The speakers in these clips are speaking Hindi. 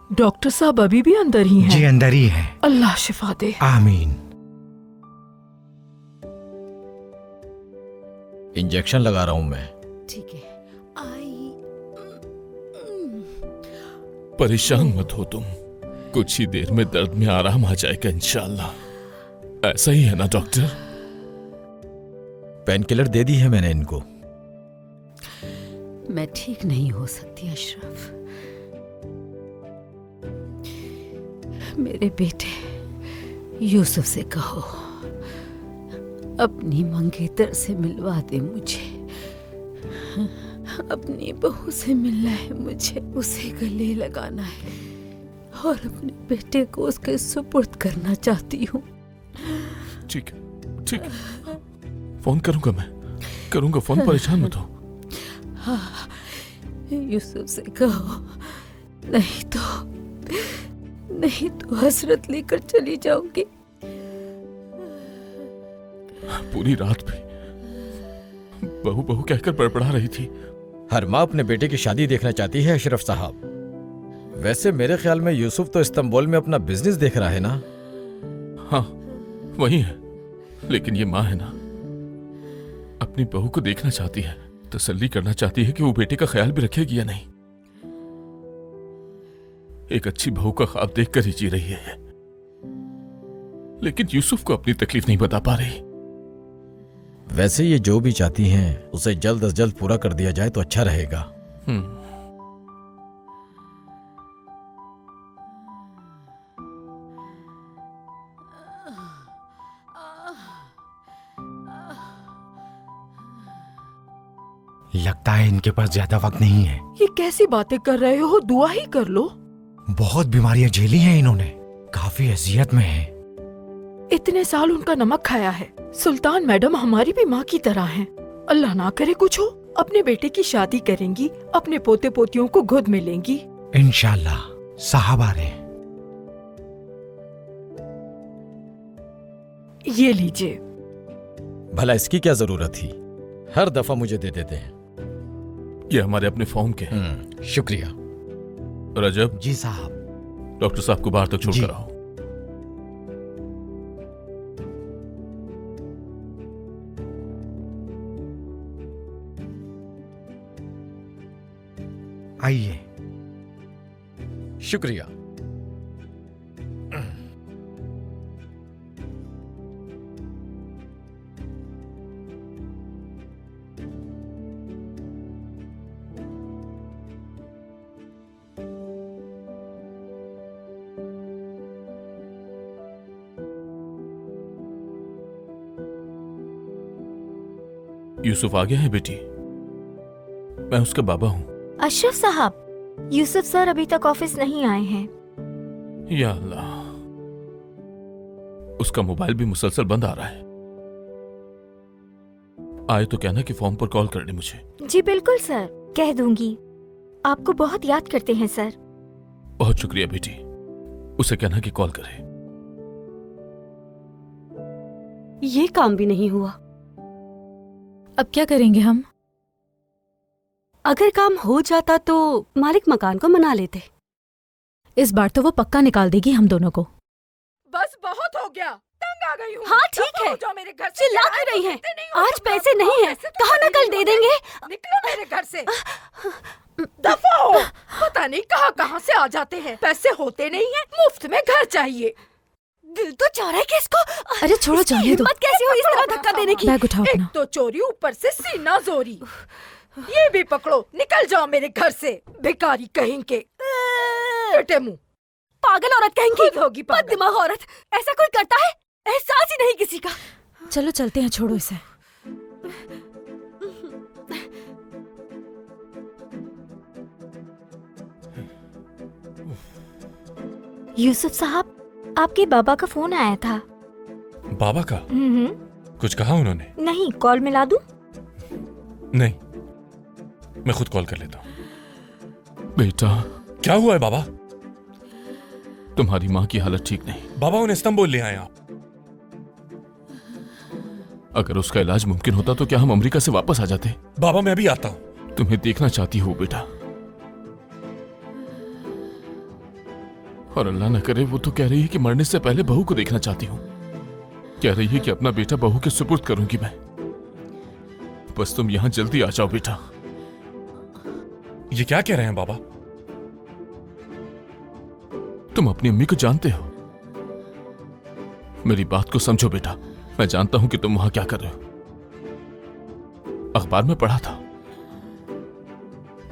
डॉक्टर साहब अभी भी अंदर ही हैं? जी अंदर ही है। अल्लाह शिफा दे। आमीन। इंजेक्शन लगा रहा हूं मैं। ठीक है। परेशान मत हो तुम, कुछ ही देर में दर्द में आराम आ जाएगा इंशाल्लाह। ऐसा ही है ना डॉक्टर? पेन किलर दे दी है मैंने इनको। मैं ठीक नहीं हो सकती अशरफ। मेरे बेटे यूसुफ से कहो अपनी मंगेतर से मिलवा दे मुझे। अपनी बहू से मिलना है मुझे, उसे गले लगाना है और अपने बेटे को उसके सुपुर्द करना चाहती हूँ। ठीक है, ठीक है, फोन करूंगा, मैं करूंगा फोन, परेशान मत हो। हाँ, यूसुफ से कहो, नहीं तो हसरत लेकर चली जाऊंगी। पूरी रात भी बहू बहू कहकर बड़बड़ा रही थी। हर माँ अपने बेटे की शादी देखना चाहती है अशरफ साहब। वैसे मेरे ख्याल में यूसुफ तो इस्तांबुल में अपना बिजनेस देख रहा है ना? हाँ वही है, लेकिन ये माँ है ना, अपनी बहू को देखना चाहती है, तसल्ली करना चाहती है कि वो बेटे का ख्याल भी रखेगी या नहीं। एक अच्छी बहू का ख्वाब देखकर ही जी रही है, लेकिन यूसुफ को अपनी तकलीफ नहीं बता पा रही। वैसे ये जो भी चाहती हैं उसे जल्द से जल्द पूरा कर दिया जाए तो अच्छा रहेगा। लगता है इनके पास ज्यादा वक्त नहीं है। ये कैसी बातें कर रहे हो? दुआ ही कर लो। बहुत बीमारियां झेली हैं इन्होंने, काफी अजियत में है। इतने साल उनका नमक खाया है। सुल्तान मैडम हमारी भी माँ की तरह हैं। अल्लाह ना करे कुछ हो, अपने बेटे की शादी करेंगी, अपने पोते पोतियों को गोद में लेंगी इंशाल्लाह। साहब आ रहे हैं। ये लीजिए। भला इसकी क्या जरूरत थी? हर दफा मुझे दे देते हैं। ये हमारे अपने फॉर्म के हैं। शुक्रिया। रजब जी साहब। डॉक्टर साहब को बाहर तक छोड़कर आओ। आइए। शुक्रिया। यूसुफ आ गया है बेटी, मैं उसका बाबा हूँ। अशरफ साहब, यूसुफ सर अभी तक ऑफिस नहीं आए हैं। या अल्लाह, उसका मोबाइल भी मुसलसल बंद आ रहा है। आए तो कहना कि फोन पर कॉल करने मुझे। जी बिल्कुल सर, कह दूंगी। आपको बहुत याद करते हैं सर। बहुत शुक्रिया बेटी, उसे कहना कि कॉल करे। ये काम भी नहीं हुआ। अब क्या करेंगे हम? अगर काम हो जाता तो मालिक मकान को मना लेते। इस बार तो वो पक्का निकाल देगी हम दोनों को। बस बहुत हो गया, तंग आ गई हूँ। हाँ ठीक है, जाओ मेरे घर से। चिल्ला क्यों रही हैं? आज पैसे नहीं हैं, कहाँ नकल दे देंगे? निकलो मेरे घर से, दफा हो। पता नहीं कहाँ कहाँ से आ जाते हैं, पैसे होते नहीं हैं, मुफ्त में घर चाहिए। दिल तो चाह रहा है कि इसको। अरे छोड़ो, जाने दो। हिम्मत कैसी हुई इस तरह धक्का देने की? बैग उठाओ एक अपना। तो चोरी, ऊपर से सीना जोरी। ये भी पकड़ो, निकल जाओ मेरे घर से, भिखारी कहेंगे। फटे मुंह, पागल औरत कहेंगी। खुद होगी पागल। बद दिमाग औरत, ऐसा कोई करता है? एहसास ही नहीं किसी का। चलो चलते हैं, छोड़ो इसे। यूसुफ साहब, आपके बाबा का फोन आया था। बाबा का? कुछ कहा उन्होंने? नहीं, कॉल मिला दूं? नहीं, मैं खुद कॉल कर लेता हूँ। बेटा, क्या हुआ है बाबा? तुम्हारी माँ की हालत ठीक नहीं। बाबा उन्हें इस्तांबुल ले आए आप। अगर उसका इलाज मुमकिन होता तो क्या हम अमेरिका से वापस आ जाते? बाबा मैं भी आता हूँ। तुम्हें देखना चाहती हूँ बेटा। और अल्लाह न करे वो तो कह रही है कि मरने से पहले बहू को देखना चाहती हूँ। कह रही है कि अपना बेटा बहू के सुपुर्द करूंगी मैं। बस तुम यहां जल्दी आ जाओ बेटा। ये क्या कह रहे हैं बाबा? तुम अपनी अम्मी को जानते हो? मेरी बात को समझो बेटा। मैं जानता हूं कि तुम वहां क्या कर रहे हो। अखबार में पढ़ा था,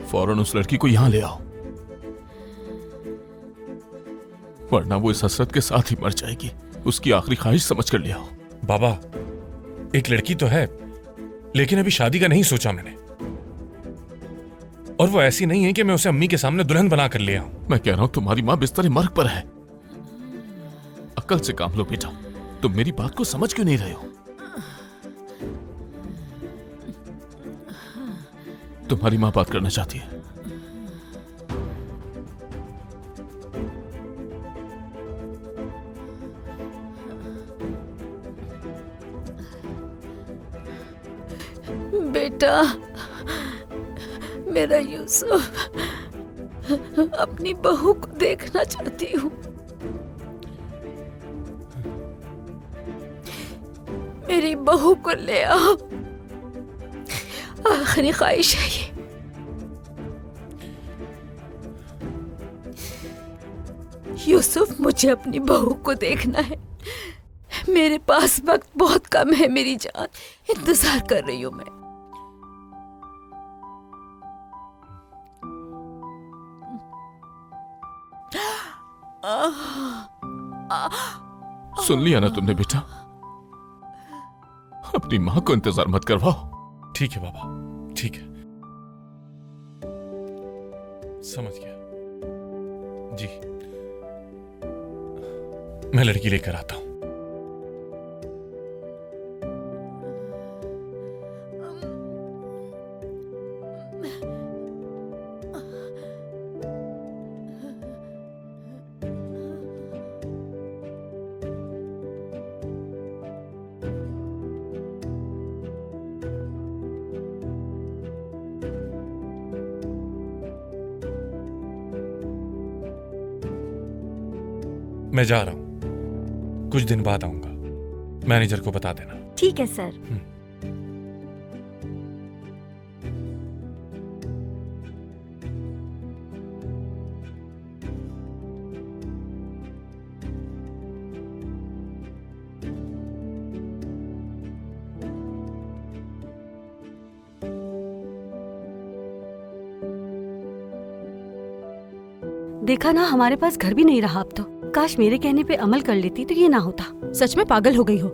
फौरन उस लड़की को यहां ले आओ, वरना वो इस हसरत के साथ ही मर जाएगी। उसकी आखिरी ख्वाहिश समझ कर ले आओ। बाबा, एक लड़की तो है, लेकिन अभी शादी का नहीं सोचा मैंने। और वो ऐसी नहीं है कि मैं उसे अम्मी के सामने दुल्हन बना कर ले आऊं। मैं कह रहा हूं तुम्हारी मां बिस्तर मर्ग पर है। अक्ल से काम लो बेटा। तुम मेरी बात को समझ क्यों नहीं रहे हो? तुम्हारी मां बात करना चाहती है। बेटा, मेरा यूसुफ, अपनी बहू को देखना चाहती हूँ। मेरी बहू को ले आओ, आखिरी ख्वाहिश है ये। यूसुफ, मुझे अपनी बहू को देखना है। मेरे पास वक्त बहुत कम है मेरी जान, इंतजार कर रही हूं मैं। सुन लिया ना तुमने बेटा? अपनी मां को इंतजार मत करवाओ। ठीक है बाबा, ठीक है, समझ गया जी। मैं लड़की लेकर आता हूं। मैं जा रहा हूं, कुछ दिन बाद आऊंगा। मैनेजर को बता देना। ठीक है सर। देखा ना, हमारे पास घर भी नहीं रहा अब तो। काश मेरे कहने पे अमल कर लेती तो ये ना होता। सच में पागल हो गई हो।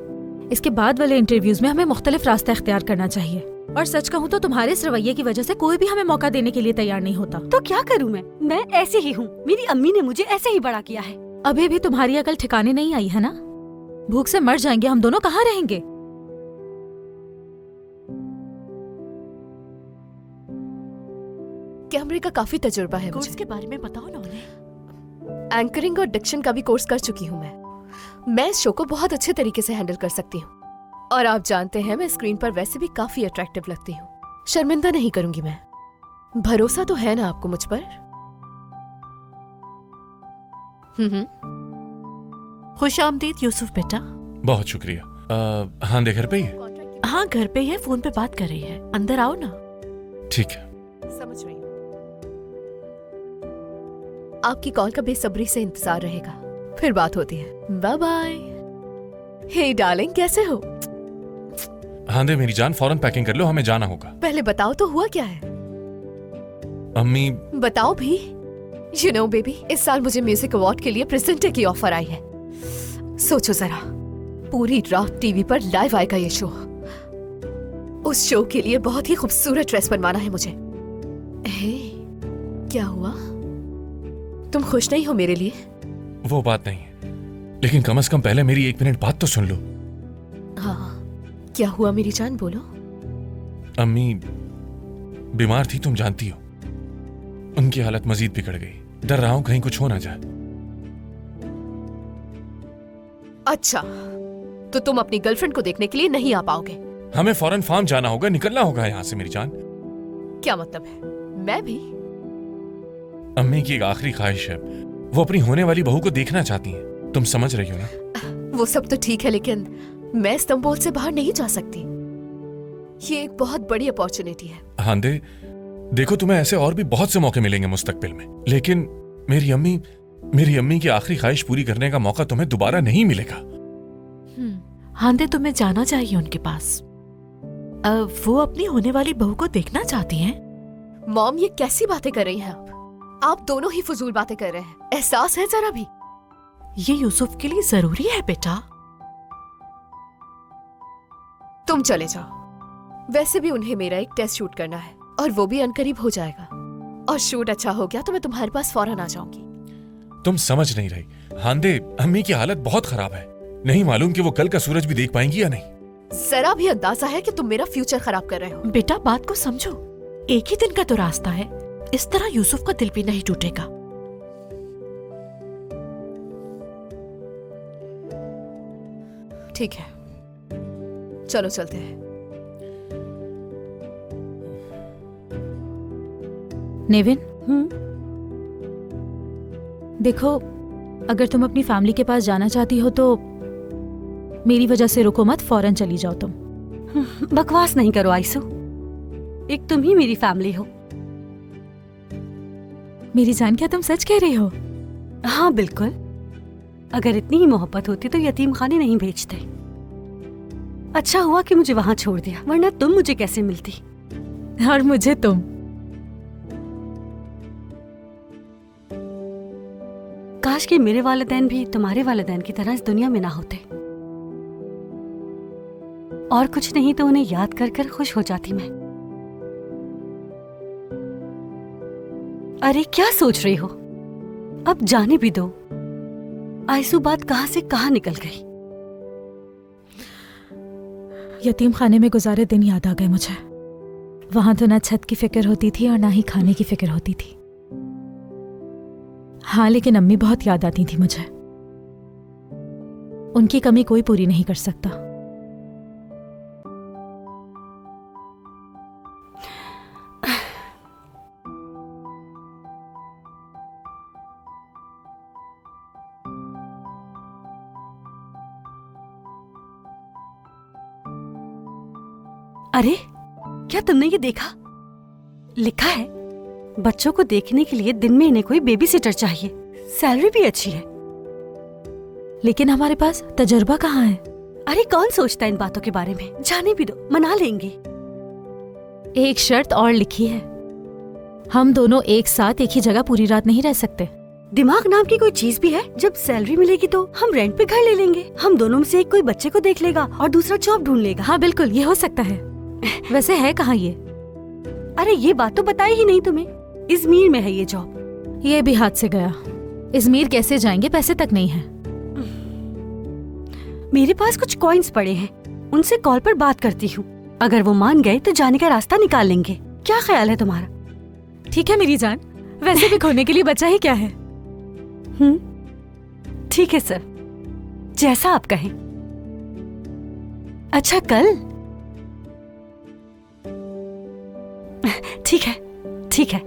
इसके बाद वाले इंटरव्यूज में हमें मुख्तलिफ रास्ता इख्तियार करना चाहिए। और सच कहूँ तो तुम्हारे इस रवैये की वजह से कोई भी हमें मौका देने के लिए तैयार नहीं होता। तो क्या करूँ मैं ऐसे ही हूँ। मेरी अम्मी ने मुझे ऐसे ही बड़ा किया है। अभी भी तुम्हारी अकल ठिकाने नहीं आई है ना? भूख से मर जाएंगे हम दोनों, कहाँ रहेंगे? कैमरे का काफी तजुर्बा है कोर्स मुझे। के बारे में बताओ ना उन्हें। एंकरिंग और डिक्शन का भी कोर्स कर चुकी हूँ मैं इस शो को बहुत अच्छे तरीके से हैंडल कर सकती हूँ। और आप जानते हैं मैं स्क्रीन पर वैसे भी काफी अट्रैक्टिव लगती हूँ। शर्मिंदा नहीं करूंगी मैं। भरोसा तो है ना आपको मुझ पर? खुश आमदीद यूसुफ बेटा। बहुत शुक्रिया। हाँ, दे घर पे ही है? हाँ घर पे ही है, फोन पे बात कर रही है। अंदर आओ ना। ठीक है। समझ रही हूँ। आपकी कॉल का बेसब्री से इंतजार रहेगा, फिर बात होती है। Bye bye. हे डार्लिंग, कैसे हो? हाँ दे मेरी जान, फौरन पैकिंग कर लो, हमें जाना होगा। पहले बताओ तो हुआ क्या है? अम्मी। बताओ भी। यू नो बेबी, इस साल मुझे म्यूजिक अवार्ड के लिए प्रेजेंटर की ऑफर आई है। सोचो जरा, पूरी रात टीवी पर लाइव आएगा ये शो। उस शो के लिए बहुत ही खूबसूरत ड्रेस बनवाना है मुझे। हे, क्या हुआ? तुम खुश नहीं हो मेरे लिए? वो बात नहीं है, लेकिन कम से कम पहले मेरी 1 मिनट बात तो सुन लो। हाँ, क्या हुआ मेरी जान, बोलो। अम्मी बीमार थी, तुम जानती हो। उनकी हालत मजीद बिगड़ गई। डर रहा हूं कहीं कुछ हो ना जाए। अच्छा, तो तुम अपनी गर्लफ्रेंड को देखने के लिए नहीं आ पाओगे? हमें फौरन फार्म जाना होगा, निकलना होगा यहाँ से मेरी जान। क्या मतलब है? मैं भी? अम्मी की एक आखिरी ख्वाहिश है, वो अपनी होने वाली बहू को देखना चाहती हैं। तुम समझ रही हो ना? वो सब तो ठीक है, लेकिन मैं इस्तांबुल से बाहर नहीं जा सकती। ये एक बहुत बड़ी अपॉर्चुनिटी है। हांदे, देखो तुम्हें ऐसे और भी बहुत से मौके मिलेंगे मुस्तकबिल में, लेकिन मेरी अम्मी की आखिरी ख्वाहिश पूरी करने का मौका तुम्हें दोबारा नहीं मिलेगा। हांदे, तुम्हें जाना चाहिए उनके पास। वो अपनी होने वाली बहू को देखना चाहती हैं। मॉम, ये कैसी बातें कर रही हैं आप दोनों ही फजूल बातें कर रहे हैं। एहसास है जरा भी? ये यूसुफ के लिए जरूरी है बेटा। तुम चले जाओ। वैसे भी उन्हें मेरा एक टेस्ट शूट करना है और वो भी अनकरीब हो जाएगा। और शूट अच्छा हो गया तो मैं तुम्हारे पास फौरन आ जाऊंगी। तुम समझ नहीं रही हांदे, अम्मी की हालत बहुत खराब है। नहीं मालूम कि वो कल का सूरज भी देख पाएंगी या नहीं। जरा भी अंदाजा है कि तुम मेरा फ्यूचर खराब कर रहे हो। बेटा, बात को समझो। एक ही दिन का तो रास्ता है। इस तरह यूसुफ का दिल भी नहीं टूटेगा। ठीक है, चलो चलते हैं। नेविन, देखो, अगर तुम अपनी फैमिली के पास जाना चाहती हो तो मेरी वजह से रुको मत, फौरन चली जाओ तुम। बकवास नहीं करो आयसू, एक तुम ही मेरी फैमिली हो। मेरी जान, क्या तुम सच कह रही हो? हाँ बिल्कुल, अगर इतनी ही मोहब्बत होती तो यतीम खाने नहीं भेजते। अच्छा हुआ कि मुझे वहां छोड़ दिया, वरना तुम मुझे कैसे मिलती। और मुझे तुम। काश कि मेरे वालिदैन भी तुम्हारे वालिदैन की तरह इस दुनिया में ना होते। और कुछ नहीं तो उन्हें याद कर कर खुश हो जाती मैं। अरे क्या सोच रही हो? अब जाने भी दो। आयसू बात कहां से कहां निकल गई। यतीम खाने में गुजारे दिन याद आ गए मुझे। वहां तो ना छत की फिक्र होती थी और ना ही खाने की फिक्र होती थी। हाँ, लेकिन अम्मी बहुत याद आती थी मुझे। उनकी कमी कोई पूरी नहीं कर सकता। अरे, क्या तुमने ये देखा? लिखा है बच्चों को देखने के लिए दिन में इन्हें कोई बेबी सिटर चाहिए, सैलरी भी अच्छी है। लेकिन हमारे पास तजुर्बा कहाँ है? अरे कौन सोचता है इन बातों के बारे में? जाने भी दो, मना लेंगे। एक शर्त और लिखी है, हम दोनों एक साथ एक ही जगह पूरी रात नहीं रह सकते। दिमाग नाम की कोई चीज भी है? जब सैलरी मिलेगी तो हम रेंट पे घर ले लेंगे। हम दोनों में से एक कोई बच्चे को देख लेगा और दूसरा जॉब ढूंढ लेगा। हाँ बिल्कुल, ये हो सकता है। वैसे है कहाँ ये? अरे ये बात तो बताई ही नहीं तुम्हें। इजमीर में है ये जॉब। ये भी हाथ से गया। इजमीर कैसे जाएंगे? पैसे तक नहीं है। मेरे पास कुछ कॉइन्स पड़े हैं, उनसे कॉल पर बात करती हूँ। अगर वो मान गए तो जाने का रास्ता निकाल लेंगे। क्या ख्याल है तुम्हारा? ठीक है मेरी जान, वैसे भी खोने के लिए बचा ही क्या है। ठीक है सर, जैसा आप कहें। अच्छा कल? ठीक है, ठीक है,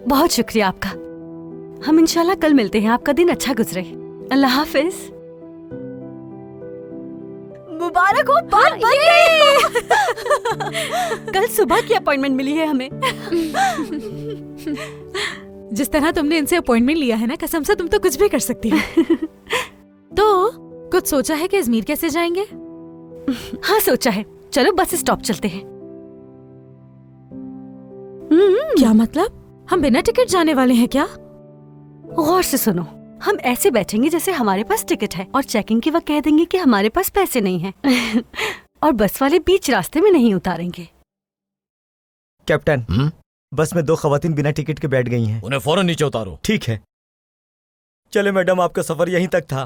बहुत शुक्रिया आपका। हम इंशाल्लाह कल मिलते हैं। आपका दिन अच्छा गुजरे। अल्लाह हाफिज। मुबारक हो, बात बन गई। कल सुबह की अपॉइंटमेंट मिली है हमें। जिस तरह तुमने इनसे अपॉइंटमेंट लिया है ना, कसम से तुम तो कुछ भी कर सकती हो। तो कुछ सोचा है कि अजमेर कैसे जाएंगे? हाँ सोचा है, चलो बस स्टॉप चलते हैं। क्या मतलब? हम बिना टिकट जाने वाले हैं क्या? गौर से सुनो, हम ऐसे बैठेंगे जैसे हमारे पास टिकट है और चेकिंग के वक्त कह देंगे कि हमारे पास पैसे नहीं हैं। और बस वाले बीच रास्ते में नहीं उतारेंगे। कैप्टन, बस में 2 खवातीन बिना टिकट के बैठ गई हैं। उन्हें फौरन नीचे उतारो। ठीक है। चले मैडम, आपका सफर यहीं तक था।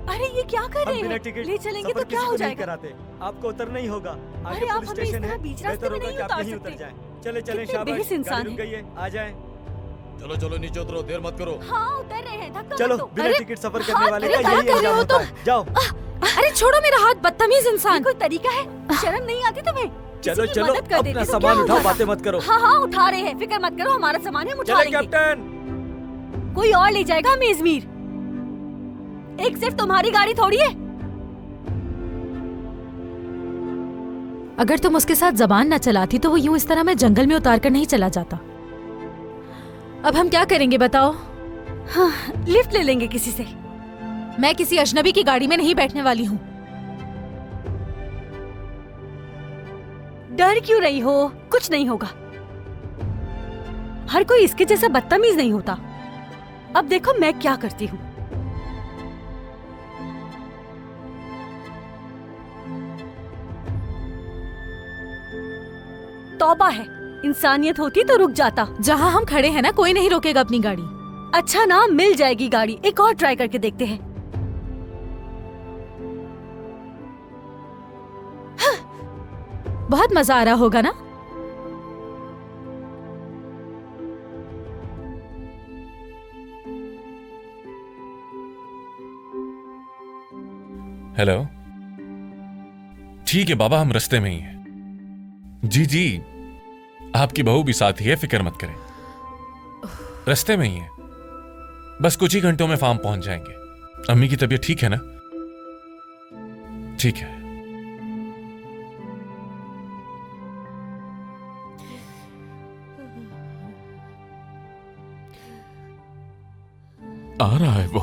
अरे ये क्या कर रहे बिना हैं? टिकट ले चलेंगे सफर तो क्या किसी हो को नहीं जाएगा? कराते। आपको उतरना ही होगा। आगे अरे आप पुलिस हमें इस स्टेशन तरह है, बीच रास्ते बेहतर में होगा नहीं कि आप उतार यहीं उतर सकते। जाएं। चले चले, कितने शाबाश, बेहिस इंसान गाड़ी रुक गई है, आ जाएं। चलो चलो नीचे उतरो, देर मत करो। हाँ उतर रहे हैं, धक्का चलो, मत दो। बिना अरे, टिकट सफर हाथ करने वाले का क्या यही कर रहे अंजाम हो होता तुम? है। जाओ। अरे छोड़ो मेरा हाथ, बदतमीज इंसान। कोई तरीका है? शर्म नहीं आती तुम्हें? चलो किसी की चलो, मदद कर देती अपना तो सामान क्या उठाओ, होगा? बातें मत करो। हाँ हाँ उठा रहे हैं, फिक्र मत करो, हमारा सामान है, हम उठा चले लेंगे। कैप्टन। कोई और ले जाएगा हमें इजमीर। एक सिर्फ तुम्हारी गाड़ी थोड़ी है। अगर तुम उसके साथ जबान न चलाती तो वो यूं इस तरह में जंगल में उतार कर नहीं चला जाता। अब हम क्या करेंगे बताओ? हाँ, लिफ्ट ले लेंगे किसी से। मैं किसी अजनबी की गाड़ी में नहीं बैठने वाली हूँ। डर क्यों रही हो? कुछ नहीं होगा। हर कोई इसके जैसा बदतमीज नहीं होता। अब देखो मैं क्या करती हूँ। तौबा है, इंसानियत होती तो रुक जाता। जहाँ हम खड़े हैं ना, कोई नहीं रोकेगा अपनी गाड़ी। अच्छा ना, मिल जाएगी गाड़ी। एक और ट्राई करके देखते हैं। बहुत मजा आ रहा होगा ना? हेलो। ठीक है बाबा, हम रास्ते में ही हैं। जी जी, आपकी बहू भी साथ ही है, फिक्र मत करें। रास्ते में ही है, बस कुछ ही घंटों में फार्म पहुंच जाएंगे। अम्मी की तबीयत ठीक है ना? ठीक है। आ रहा है वो,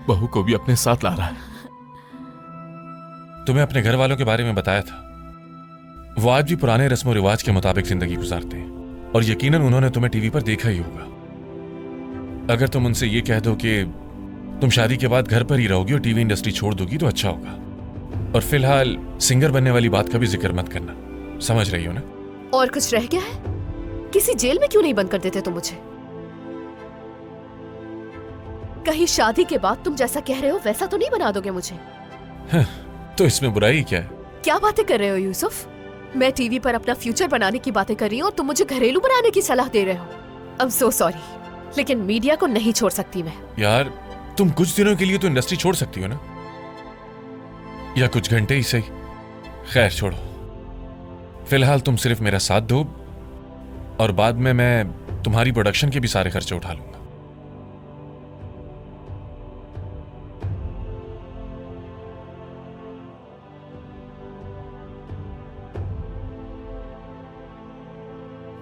बहू को भी अपने साथ ला रहा है। तुम्हें अपने घर वालों के बारे में बताया था। वो आज भी पुराने रस्म रिवाज के मुताबिक जिंदगी गुजारते हैं और यकीनन उन्होंने तुम्हें टीवी पर देखा ही होगा। अगर तुम उनसे ये कह दो कि तुम शादी के बाद घर पर ही रहोगी और टीवी इंडस्ट्री छोड़ दोगी तो अच्छा होगा। और फिलहाल सिंगर बनने वाली बात का भी जिक्र मत करना, समझ रही हो ना? और कुछ रह गया है? किसी जेल में क्यों नहीं बंद कर देते तुम मुझे? कहीं शादी के बाद तुम जैसा कह रहे हो वैसा तो नहीं बना दोगे मुझे? तो इसमें बुराई क्या है? क्या बातें कर रहे हो यूसुफ? मैं टीवी पर अपना फ्यूचर बनाने की बातें कर रही हूँ और तुम मुझे घरेलू बनाने की सलाह दे रहे हो। आई एम सो सॉरी, लेकिन मीडिया को नहीं छोड़ सकती मैं। यार, तुम कुछ दिनों के लिए तो इंडस्ट्री छोड़ सकती हो ना, या कुछ घंटे ही सही। खैर छोड़ो, फिलहाल तुम सिर्फ मेरा साथ दो और बाद में मैं तुम्हारी प्रोडक्शन के भी सारे खर्चे उठा लूंगा।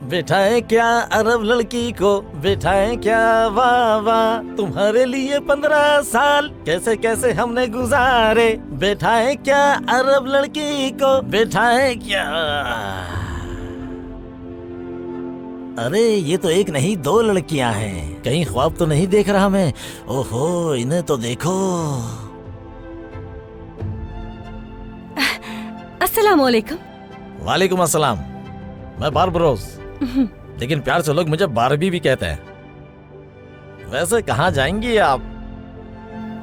बिठाए क्या अरब लड़की को, बिठाए क्या, वाह वाह, तुम्हारे लिए 15 साल कैसे कैसे हमने गुजारे। बिठाए क्या अरब लड़की को, बिठाए क्या। अरे ये तो एक नहीं 2 लड़कियां हैं, कहीं ख्वाब तो नहीं देख रहा मैं। ओहो, इन्हें तो देखो। अस्सलाम वालेकुम। वालेकुम अस्सलाम। मैं बारबरोस, लेकिन प्यार से लोग मुझे बारबी भी कहते हैं। वैसे कहाँ जाएंगी आप?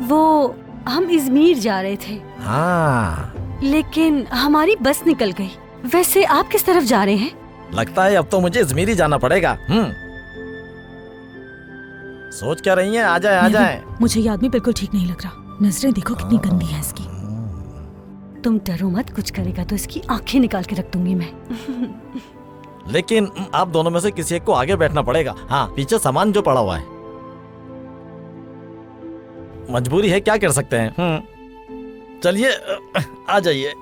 वो हम इजमीर जा रहे थे। हाँ, लेकिन हमारी बस निकल गई। वैसे आप किस तरफ जा रहे हैं? लगता है अब तो मुझे इजमीर ही जाना पड़ेगा। सोच क्या रही हैं? आ जाए आ जाए। मुझे ये आदमी बिल्कुल ठीक नहीं लग रहा। नजरें देखो कितनी गंदी है इसकी। तुम डरो मत, कुछ करेगा तो इसकी आंखें निकाल के रख दूंगी मैं। लेकिन आप दोनों में से किसी एक को आगे बैठना पड़ेगा। हाँ, पीछे सामान जो पड़ा हुआ है। मजबूरी है, क्या कर सकते हैं। चलिए आ जाइए।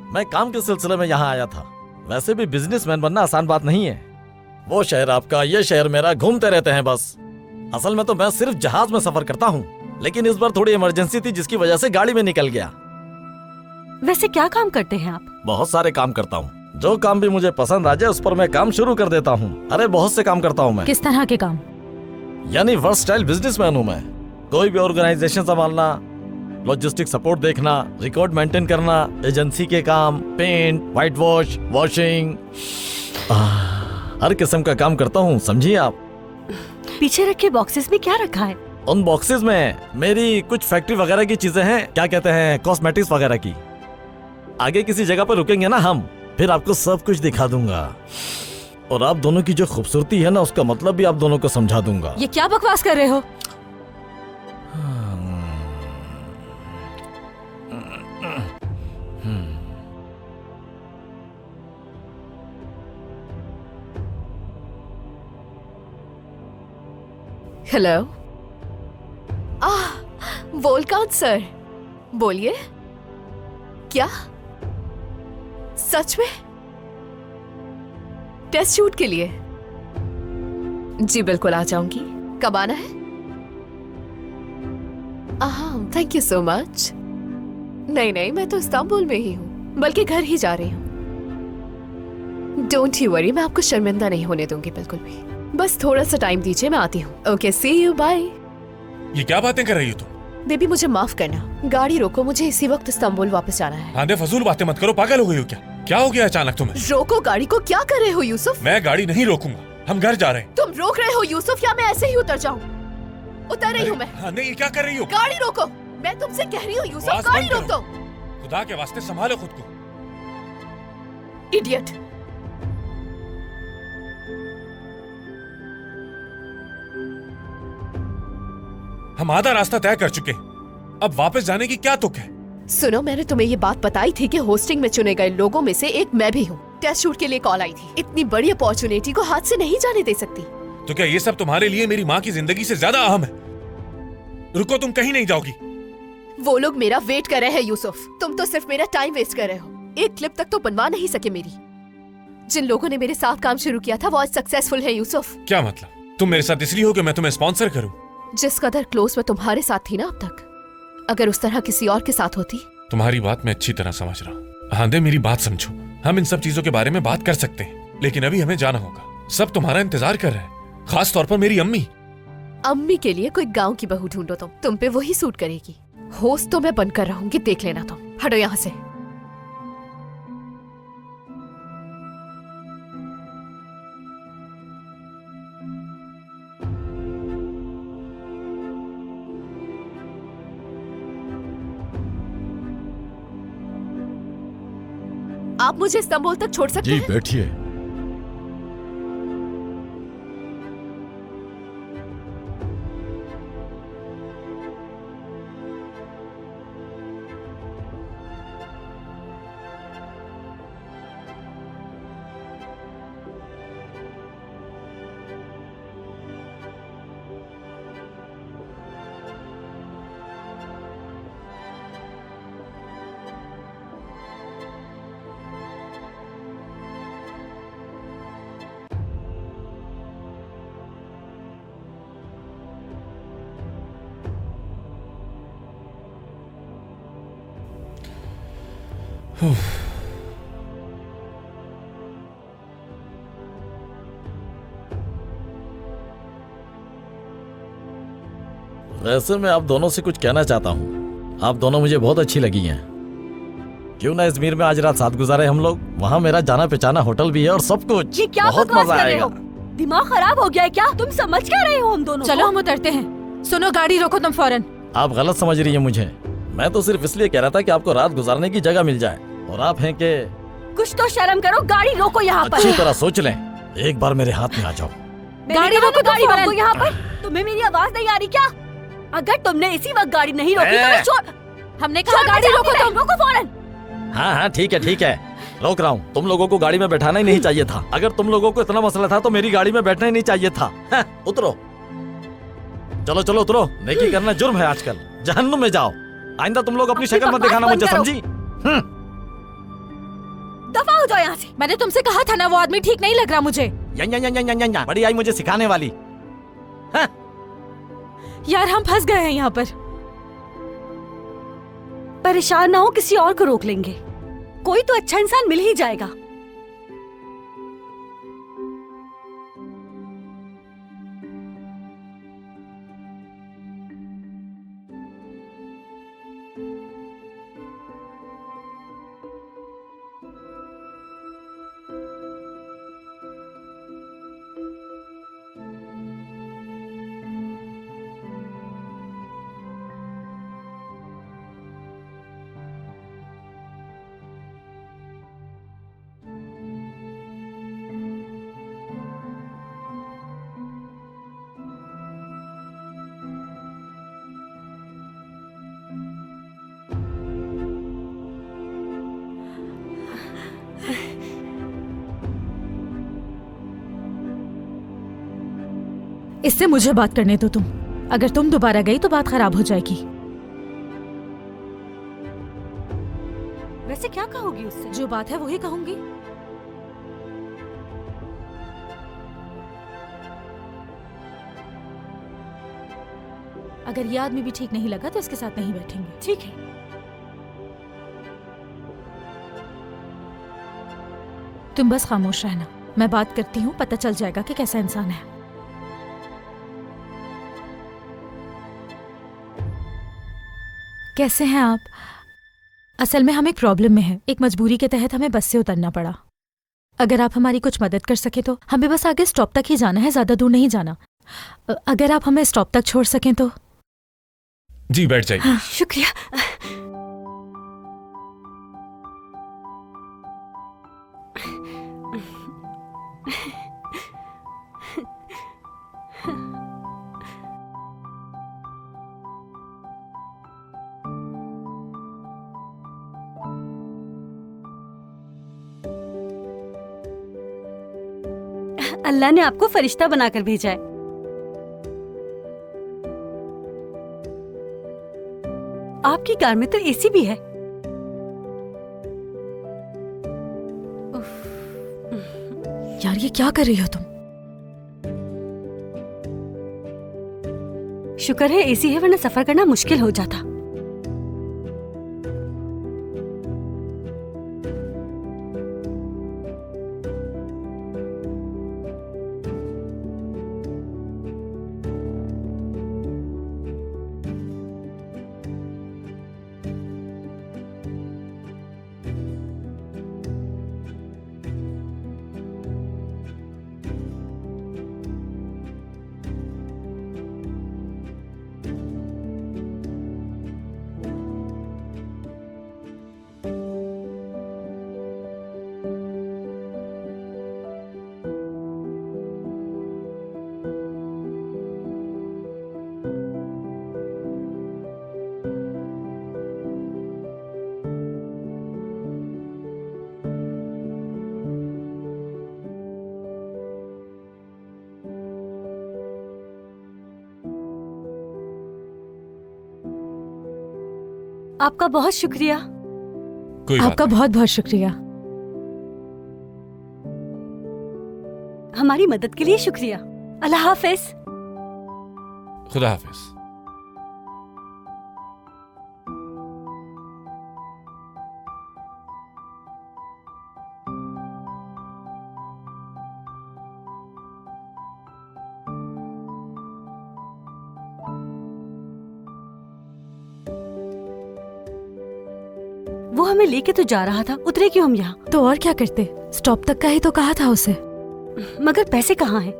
मैं काम के सिलसिले में यहाँ आया था। वैसे भी बिजनेसमैन बनना आसान बात नहीं है। वो शहर आपका, ये शहर मेरा, घूमते रहते हैं बस। असल में तो मैं सिर्फ जहाज में सफर करता हूँ, लेकिन इस बार थोड़ी इमरजेंसी थी जिसकी वजह से गाड़ी में निकल गया। वैसे क्या काम करते हैं आप? बहुत सारे काम करता हूँ। जो काम भी मुझे पसंद आ जाए उस पर मैं काम शुरू कर देता हूँ। अरे बहुत से काम करता हूँ मैं। किस तरह के काम? यानी वर्सटाइल बिजनेसमैन हूँ मैं। कोई भी ऑर्गेनाइजेशन संभालना, लॉजिस्टिक सपोर्ट देखना, रिकॉर्ड मेंटेन करना, एजेंसी के काम, पेंट, व्हाइट वॉश, वॉशिंग, हर किस्म का काम करता हूँ, समझिए आप। पीछे रखे बॉक्सेस में क्या रखा है? उन बॉक्सेस में मेरी कुछ फैक्ट्री वगैरह की चीजें हैं, क्या कहते हैं, कॉस्मेटिक्स वगैरह की। आगे किसी जगह पर रुकेंगे ना हम, फिर आपको सब कुछ दिखा दूंगा और आप दोनों की जो खूबसूरती है ना उसका मतलब भी आप दोनों को समझा दूंगा। ये क्या बकवास कर रहे हो? हेलो। वोलकान सर, बोलिए। क्या सच में? टेस्ट शूट के लिए? जी बिल्कुल आ जाऊंगी। कब आना है? Thank you so much. नहीं, मैं तो इस्तांबुल में ही हूँ, बल्कि घर ही जा रही हूँ। डोंट यू वरी, मैं आपको शर्मिंदा नहीं होने दूंगी बिल्कुल भी। बस थोड़ा सा टाइम दीजिए, मैं आती हूँ। Okay, see you, bye. ये क्या बातें कर रही हो तुम? बेबी मुझे माफ करना, गाड़ी रोको, मुझे इसी वक्त इस्तांबुल वापस जाना है। आंधे फजूल बातें मत करो, पागल हो गई हो क्या? क्या हो गया अचानक तुम्हें? रोको गाड़ी को। क्या कर रहे हो यूसुफ? मैं गाड़ी नहीं रोकूंगा, हम घर जा रहे हैं। तुम रोक रहे हो यूसुफ, या मैं ऐसे ही उतर जाऊं? उतर रही हूँ मैं। हाँ, नहीं, क्या कर रही हो? गाड़ी रोको, मैं तुमसे कह रही हूँ यूसुफ, आवाज़ गाड़ी बंद रोक करो। दो। खुदा के वास्ते संभालो खुद को। इडियट। हम आधा रास्ता तय कर चुके हैं, अब वापस जाने की क्या तुक है? सुनो, मैंने तुम्हें ये बात बताई थी कि होस्टिंग में चुने गए लोगों में से एक मैं भी हूँ। टेस्ट शूट के लिए कॉल आई थी। इतनी बड़ी अपॉर्चुनिटी को हाथ से नहीं जाने दे सकती। तो क्या ये सब तुम्हारे लिए मेरी माँ की जिंदगी से ज्यादा अहम है? रुको, तुम कहीं नहीं जाओगी। वो लोग मेरा वेट कर रहे हैं यूसुफ, तुम तो सिर्फ मेरा टाइम वेस्ट कर रहे हो। एक क्लिप तक तो बनवा नहीं सके मेरी। जिन लोगों ने मेरे साथ काम शुरू किया था वो आज सक्सेसफुल है यूसुफ। क्या मतलब? तुम मेरे साथ इसलिए हो कि मैं तुम्हें स्पॉन्सर करूं? जिस कदर क्लोज मैं तुम्हारे साथ थी ना अब तक, अगर उस तरह किसी और के साथ होती। तुम्हारी बात मैं अच्छी तरह समझ रहा हूँ। आंधे, मेरी बात समझो। हम इन सब चीजों के बारे में बात कर सकते हैं, लेकिन अभी हमें जाना होगा। सब तुम्हारा इंतजार कर रहे हैं, खास तौर पर मेरी अम्मी। अम्मी के लिए कोई गांव की बहू ढूंढो तुम पे वही सूट करेगी। होस्ट तो मैं बनकर रहूंगी, देख लेना तुम। हटो यहाँ से। आप मुझे इस्तांबुल तक छोड़ सकते जी हैं? बैठिए। वैसे मैं आप दोनों से कुछ कहना चाहता हूँ। आप दोनों मुझे बहुत अच्छी लगी हैं। क्यों ना इजमीर में आज रात साथ गुजारे हम लोग। वहाँ मेरा जाना पहचाना होटल भी है और सब कुछ। ये क्या बहुत बकवास मजा कर रहे आएगा। हो? दिमाग खराब हो गया है क्या? तुम समझ क्या रहे हो हम दोनों चलो को? हम उतरते हैं। सुनो, गाड़ी रोको तुम फौरन। आप गलत समझ रही हैं मुझे। मैं तो सिर्फ इसलिए कह रहा था कि आपको रात गुजारने की जगह मिल जाए, और आप हैं कि कुछ तो शर्म करो, गाड़ी रोको यहाँ पर। अच्छी तरह सोच लें। एक बार मेरे हाथ में आ जाओ। गाड़ी रोको, गाड़ी रोको यहाँ पर। तुम्हें मेरी आवाज नहीं आ रही क्या? अगर तुमने इसी वक्त गाड़ी नहीं रोकी तो मैं छोड़। हमने कहा गाड़ी रोको तुम। रोको फौरन। हाँ हाँ ठीक है रोक रहा हूँ। तुम लोगों को गाड़ी में बैठाना ही नहीं चाहिए था। अगर तुम लोगों को इतना मसला था तो मेरी गाड़ी में बैठना ही नहीं चाहिए था। उतरो, चलो चलो उतरो। नेकी करना जुर्म है आजकल। जहन्नुम में जाओ। आइंदा तुम लोग अपनी शक्ल मत दिखाना मुझे, समझी? दफा हो जाओ यहाँ से। मैंने तुमसे कहा था ना, वो आदमी ठीक नहीं लग रहा मुझे। बड़ी आई मुझे सिखाने वाली। यार हम फंस गए हैं यहाँ पर। परेशान ना हो, किसी और को रोक लेंगे। कोई तो अच्छा इंसान मिल ही जाएगा। इससे मुझे बात करने दो तुम। अगर तुम दोबारा गई तो बात खराब हो जाएगी। वैसे क्या कहोगी उससे? जो बात है वही कहूंगी। अगर ये आदमी भी ठीक नहीं लगा तो इसके साथ नहीं बैठेंगे। ठीक है। तुम बस खामोश रहना, मैं बात करती हूँ, पता चल जाएगा कि कैसा इंसान है। कैसे हैं आप? असल में हम एक प्रॉब्लम में हैं। एक मजबूरी के तहत हमें बस से उतरना पड़ा। अगर आप हमारी कुछ मदद कर सके तो। हमें बस आगे स्टॉप तक ही जाना है, ज्यादा दूर नहीं जाना। अगर आप हमें स्टॉप तक छोड़ सकें तो। जी बैठ जाइए। हाँ, शुक्रिया। अल्लाह ने आपको फरिश्ता बनाकर भेजा है। आपकी कार में तो एसी भी है। यार ये क्या कर रही हो तुम? शुक्र है एसी है, वरना सफर करना मुश्किल हो जाता। आपका बहुत शुक्रिया। कोई बात आपका बहुत बहुत शुक्रिया। हमारी मदद के लिए शुक्रिया। अल्लाह हाफिज। नहीं। खुदा हाफिज। वो हमें लेके तो जा रहा था, उतरे क्यों हम यहाँ? तो और क्या करते? स्टॉप तक का ही तो कहा था उसे। मगर पैसे कहाँ हैं?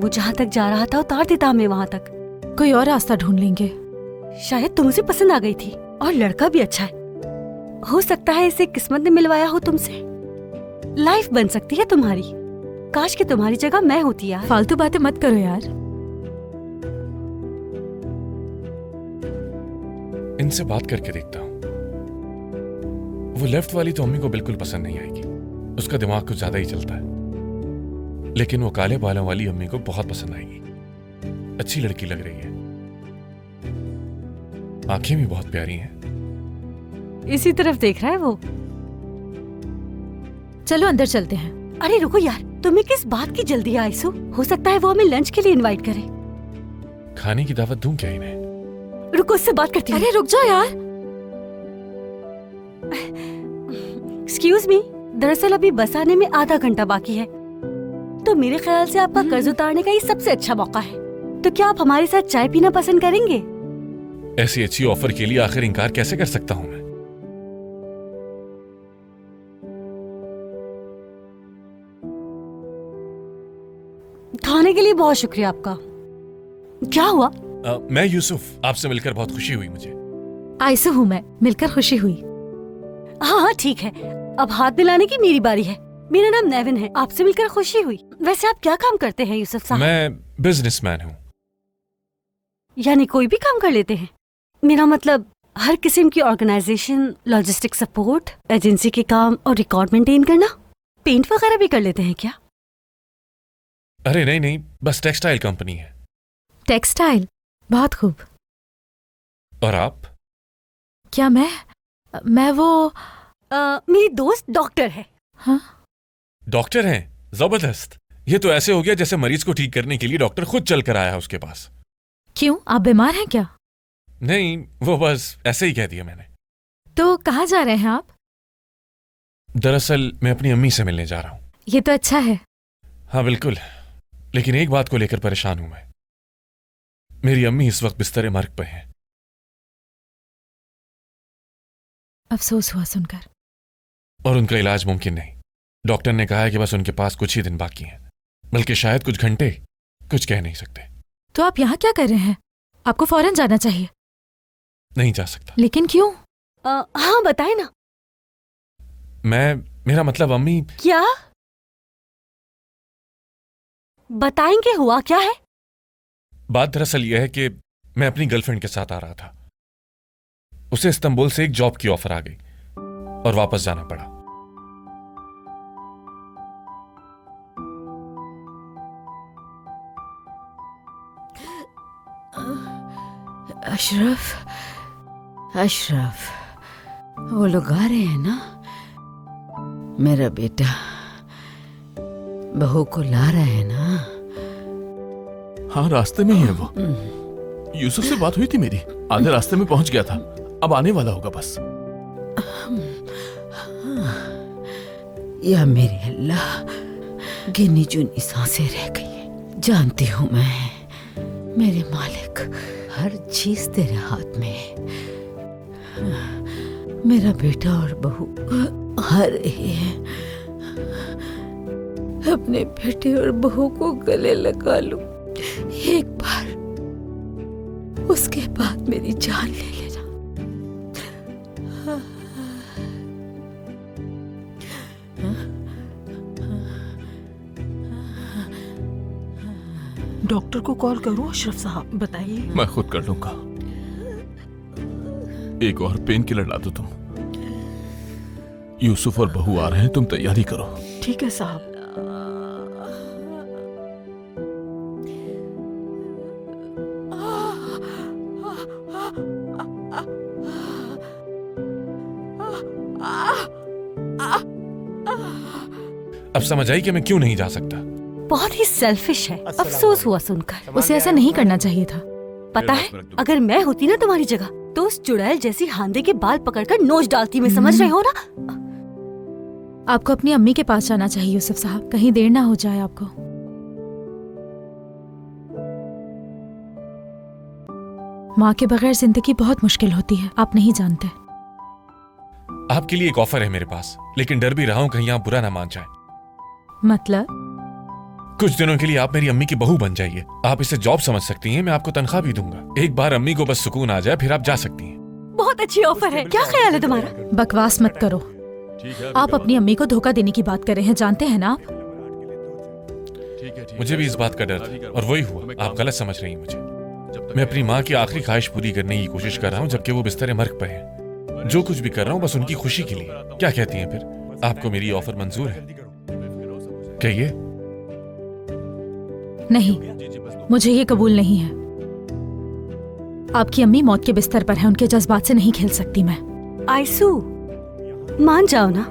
वो जहाँ तक जा रहा था उतार देता हमें वहाँ तक। कोई और रास्ता ढूंढ लेंगे। शायद तुम उसे पसंद आ गई थी, और लड़का भी अच्छा है। हो सकता है इसे किस्मत ने मिलवाया हो तुमसे। लाइफ बन सकती है तुम्हारी। काश कि तुम्हारी जगह मैं होती यार। फालतू बातें मत करो यार। इनसे बात करके देखता हूँ। वो लेफ्ट वाली तो अम्मी को बिल्कुल पसंद नहीं आएगी, उसका दिमाग कुछ ज्यादा ही चलता है। लेकिन वो काले बालों वाली अम्मी को बहुत पसंद आएगी। अच्छी लड़की लग रही है, आंखें भी बहुत प्यारी हैं। इसी तरफ देख रहा है वो। चलो अंदर चलते हैं। अरे रुको यार, तुम्हें किस बात की जल्दी है आइसु? हो सकता है वो हमें लंच के लिए इनवाइट करे। खाने की दावत दूं क्या इन्हें? रुको, उससे बात करती हूँ। अरे रुक जाओ यार। एक्सक्यूज मी, दरअसल अभी बस आने में आधा घंटा बाकी है, तो मेरे ख्याल से आपका कर्ज उतारने का ये सबसे अच्छा मौका है। तो क्या आप हमारे साथ चाय पीना पसंद करेंगे? ऐसी अच्छी ऑफर के लिए आखिर इनकार कैसे कर सकता हूं मैं? खाने के लिए बहुत शुक्रिया आपका। क्या हुआ? मैं यूसुफ, आपसे मिलकर बहुत खुशी हुई मुझे। आइसु हूँ मैं, मिलकर खुशी हुई। हाँ हाँ ठीक है, अब हाथ मिलाने की मेरी बारी है। मेरा नाम नेविन है, आपसे मिलकर खुशी हुई। वैसे आप क्या काम करते हैं यूसुफ साहब? मैं बिजनेसमैन हूँ। यानी कोई भी काम कर लेते हैं? मेरा मतलब हर किस्म की ऑर्गेनाइजेशन, लॉजिस्टिक सपोर्ट, एजेंसी के काम और रिकॉर्ड मेंटेन करना, पेंट वगैरह भी कर लेते हैं क्या? अरे नहीं नहीं, बस टेक्सटाइल कंपनी है। टेक्सटाइल, बहुत खूब। और आप? क्या मैं वो मेरी दोस्त डॉक्टर है। हाँ, डॉक्टर हैं? जबरदस्त। ये तो ऐसे हो गया जैसे मरीज को ठीक करने के लिए डॉक्टर खुद चल कर आया है उसके पास। क्यों, आप बीमार हैं क्या? नहीं, वो बस ऐसे ही कह दिया मैंने। तो कहाँ जा रहे हैं आप? दरअसल मैं अपनी अम्मी से मिलने जा रहा हूँ। ये तो अच्छा है। हाँ बिल्कुल, लेकिन एक बात को लेकर परेशान हूं मैं। मेरी अम्मी इस वक्त बिस्तर मर्ग पे हैं। अफसोस हुआ सुनकर। और उनका इलाज मुमकिन नहीं। डॉक्टर ने कहा है कि बस उनके पास कुछ ही दिन बाकी हैं, बल्कि शायद कुछ घंटे। कुछ कह नहीं सकते। तो आप यहाँ क्या कर रहे हैं? आपको फौरन जाना चाहिए। नहीं जा सकता। लेकिन क्यों? हाँ बताए ना। मेरा मतलब अम्मी। क्या बताएंगे, हुआ क्या है? बात दरअसल यह है कि मैं अपनी गर्लफ्रेंड के साथ आ रहा था। उसे इस्तांबुल से एक जॉब की ऑफर आ गई और वापस जाना पड़ा। अशरफ, वो लोग आ रहे हैं ना? मेरा बेटा बहू को ला रहा है ना? हाँ, रास्ते में ही है वो। यूसुफ से बात हुई थी मेरी, आधे रास्ते में पहुंच गया था, अब आने वाला होगा बस। या मेरे अल्लाह, गिनी चुनी सांसें रह गई हैं। जानती हूँ मैं, मेरे मालिक, हर चीज तेरे हाथ में है। मेरा बेटा और बहू आ रहे हैं। अपने बेटे और बहू को गले लगा लूं एक बार, उसके बाद मेरी जान ले लेना। डॉक्टर को कॉल करूं अशरफ साहब? बताइए। मैं खुद कर लूंगा। एक और पेन किलर ला दो तुम। यूसुफ और बहू आ रहे हैं, तुम तैयारी करो। ठीक है साहब। अब समझ आई कि मैं क्यों नहीं जा सकता। बहुत ही सेल्फिश है। अफसोस हुआ सुनकर। उसे ऐसा नहीं करना चाहिए था। पता है, अगर मैं होती ना तुम्हारी जगह तो उस चुड़ैल जैसी हांदे के बाल पकड़कर नोच डालती। मैं समझ रहे हो ना? आपको अपनी अम्मी के पास जाना चाहिए यूसुफ साहब, कहीं देर ना हो जाए आपको। माँ के बगैर जिंदगी बहुत मुश्किल होती है, आप नहीं जानते। आपके लिए एक ऑफर है मेरे पास, लेकिन डर भी रहा हूं कहीं आप बुरा ना मान जाए। मतलब? कुछ दिनों के लिए आप मेरी अम्मी की बहू बन जाइए। आप इसे जॉब समझ सकती हैं, मैं आपको तनख्वाह भी दूंगा। एक बार अम्मी को बस सुकून आ जाए, फिर आप जा सकती हैं। बहुत अच्छी ऑफर है। क्या ख्याल है तुम्हारा? बकवास मत करो। आप अपनी अम्मी को धोखा देने की बात कर रहे हैं, जानते हैं ना आप? मुझे भी इस बात का डर था और वही हुआ। आप गलत समझ रही हैं मुझे। मैं अपनी माँ की आखिरी ख्वाहिश पूरी करने की कोशिश कर रहा हूँ, जबकि वो बिस्तर मर्ग पे है। जो कुछ भी कर रहा हूँ बस उनकी खुशी के लिए। क्या कहती हैं फिर? आपको मेरी ऑफर मंजूर है? कहिए। नहीं, मुझे ये कबूल नहीं है। आपकी अम्मी मौत के बिस्तर पर है, उनके जज्बात से नहीं खेल सकती मैं। आयसू, मान जाओ ना।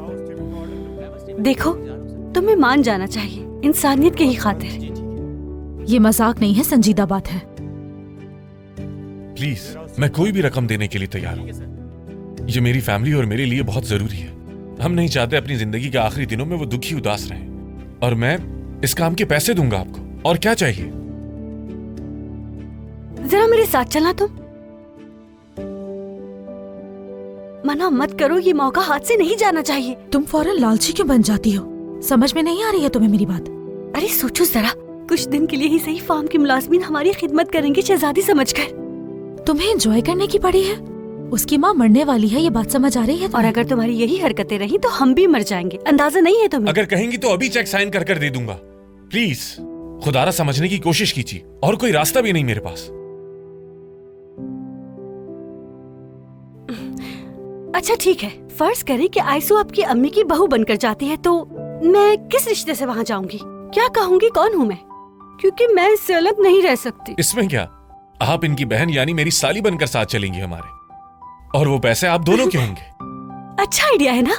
देखो, तुम्हें मान जाना चाहिए, इंसानियत की ही खातिर। ये मजाक नहीं है, संजीदा बात है। प्लीज, मैं कोई भी रकम देने के लिए तैयार हूँ। ये मेरी फैमिली और मेरे लिए बहुत जरूरी है। हम नहीं चाहते अपनी जिंदगी के आखिरी दिनों में वो दुखी उदास रहें। और मैं इस काम के पैसे दूंगा आपको। और क्या चाहिए? जरा मेरे साथ चलना तुम। मना मत करो, ये मौका हाथ से नहीं जाना चाहिए। तुम फौरन लालची क्यों बन जाती हो? समझ में नहीं आ रही है तुम्हें मेरी बात? अरे सोचो जरा, कुछ दिन के लिए ही सही फार्म के मुलाजमीन हमारी खिदमत करेंगे शहजादी समझकर। तुम्हें एंजॉय करने की पड़ी है। उसकी माँ मरने वाली है, ये बात समझ आ रही है? और अगर तुम्हारी यही हरकतें रही तो हम भी मर जाएंगे। अंदाजा नहीं है तुम्हें? अगर कहेंगी तो अभी चेक साइन कर दे दूंगा। प्लीज खुदारा समझने की कोशिश कीजिए, और कोई रास्ता भी नहीं मेरे पास। अच्छा ठीक है, फर्ज करें कि आयसू आपकी अम्मी की बहू बनकर जाती है, तो मैं किस रिश्ते से वहाँ जाऊंगी? क्या कहूँगी, कौन हूँ मैं? क्योंकि मैं इससे अलग नहीं रह सकती। इसमें क्या, आप इनकी बहन यानी मेरी साली बनकर साथ चलेंगी हमारे, और वो पैसे आप दोनों के होंगे। अच्छा आइडिया है ना?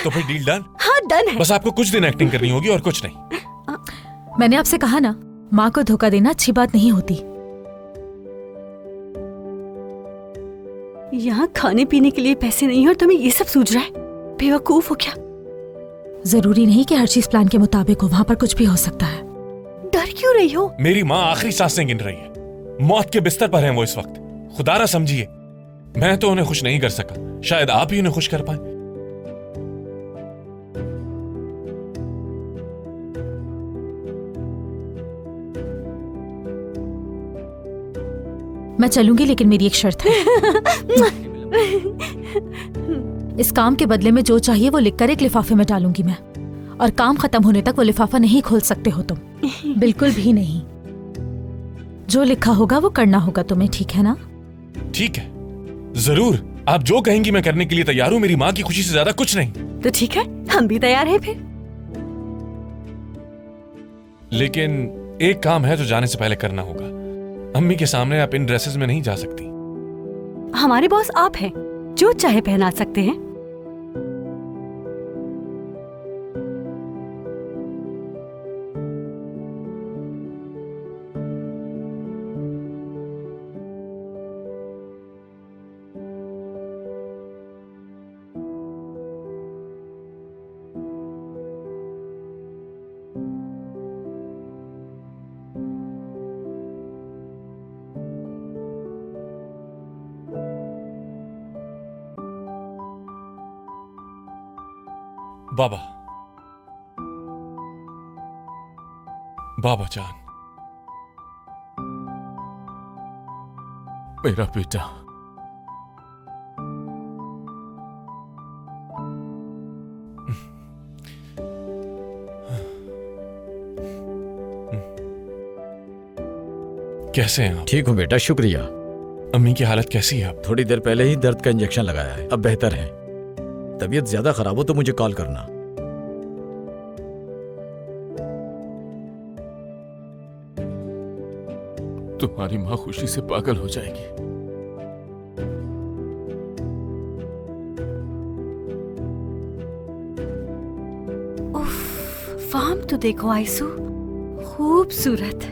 तो फिर डील डन? हाँ डन है। बस आपको कुछ दिन एक्टिंग करनी होगी और कुछ नहीं। मैंने आपसे कहा ना, माँ को धोखा देना अच्छी बात नहीं होती। यहाँ खाने पीने के लिए पैसे नहीं है और तुम्हें ये सब सूझ रहा है? बेवकूफ हो क्या? जरूरी नहीं कि हर चीज प्लान के मुताबिक हो, वहाँ पर कुछ भी हो सकता है। डर क्यों रही हो? मेरी माँ आखिरी सांसें गिन रही है, मौत के बिस्तर पर हैं वो इस वक्त। खुदारा समझिए, मैं तो उन्हें खुश नहीं कर सका, शायद आप ही उन्हें खुश कर पाए। मैं चलूंगी, लेकिन मेरी एक शर्त है। इस काम के बदले में जो चाहिए वो लिखकर एक लिफाफे में डालूंगी मैं, और काम खत्म होने तक वो लिफाफा नहीं खोल सकते हो तुम, बिल्कुल भी नहीं। जो लिखा होगा वो करना होगा तुम्हें, ठीक है ना? ठीक है, जरूर। आप जो कहेंगी मैं करने के लिए तैयार हूँ। मेरी माँ की खुशी से ज्यादा कुछ नहीं। तो ठीक है, हम भी तैयार हैं फिर। लेकिन एक काम है जो जाने से पहले करना होगा। अम्मी के सामने आप इन ड्रेसेस में नहीं जा सकती। हमारे बॉस आप हैं, जो चाहे पहना सकते हैं। बाबा, बाबा जान, मेरा बेटा, कैसे हैं आप? ठीक हूँ बेटा, शुक्रिया। अम्मी की हालत कैसी है अब? थोड़ी देर पहले ही दर्द का इंजेक्शन लगाया है, अब बेहतर है। तबीयत ज्यादा खराब हो तो मुझे कॉल करना। तुम्हारी माँ खुशी से पागल हो जाएगी। उफ, फार्म तो देखो आइसू, खूबसूरत।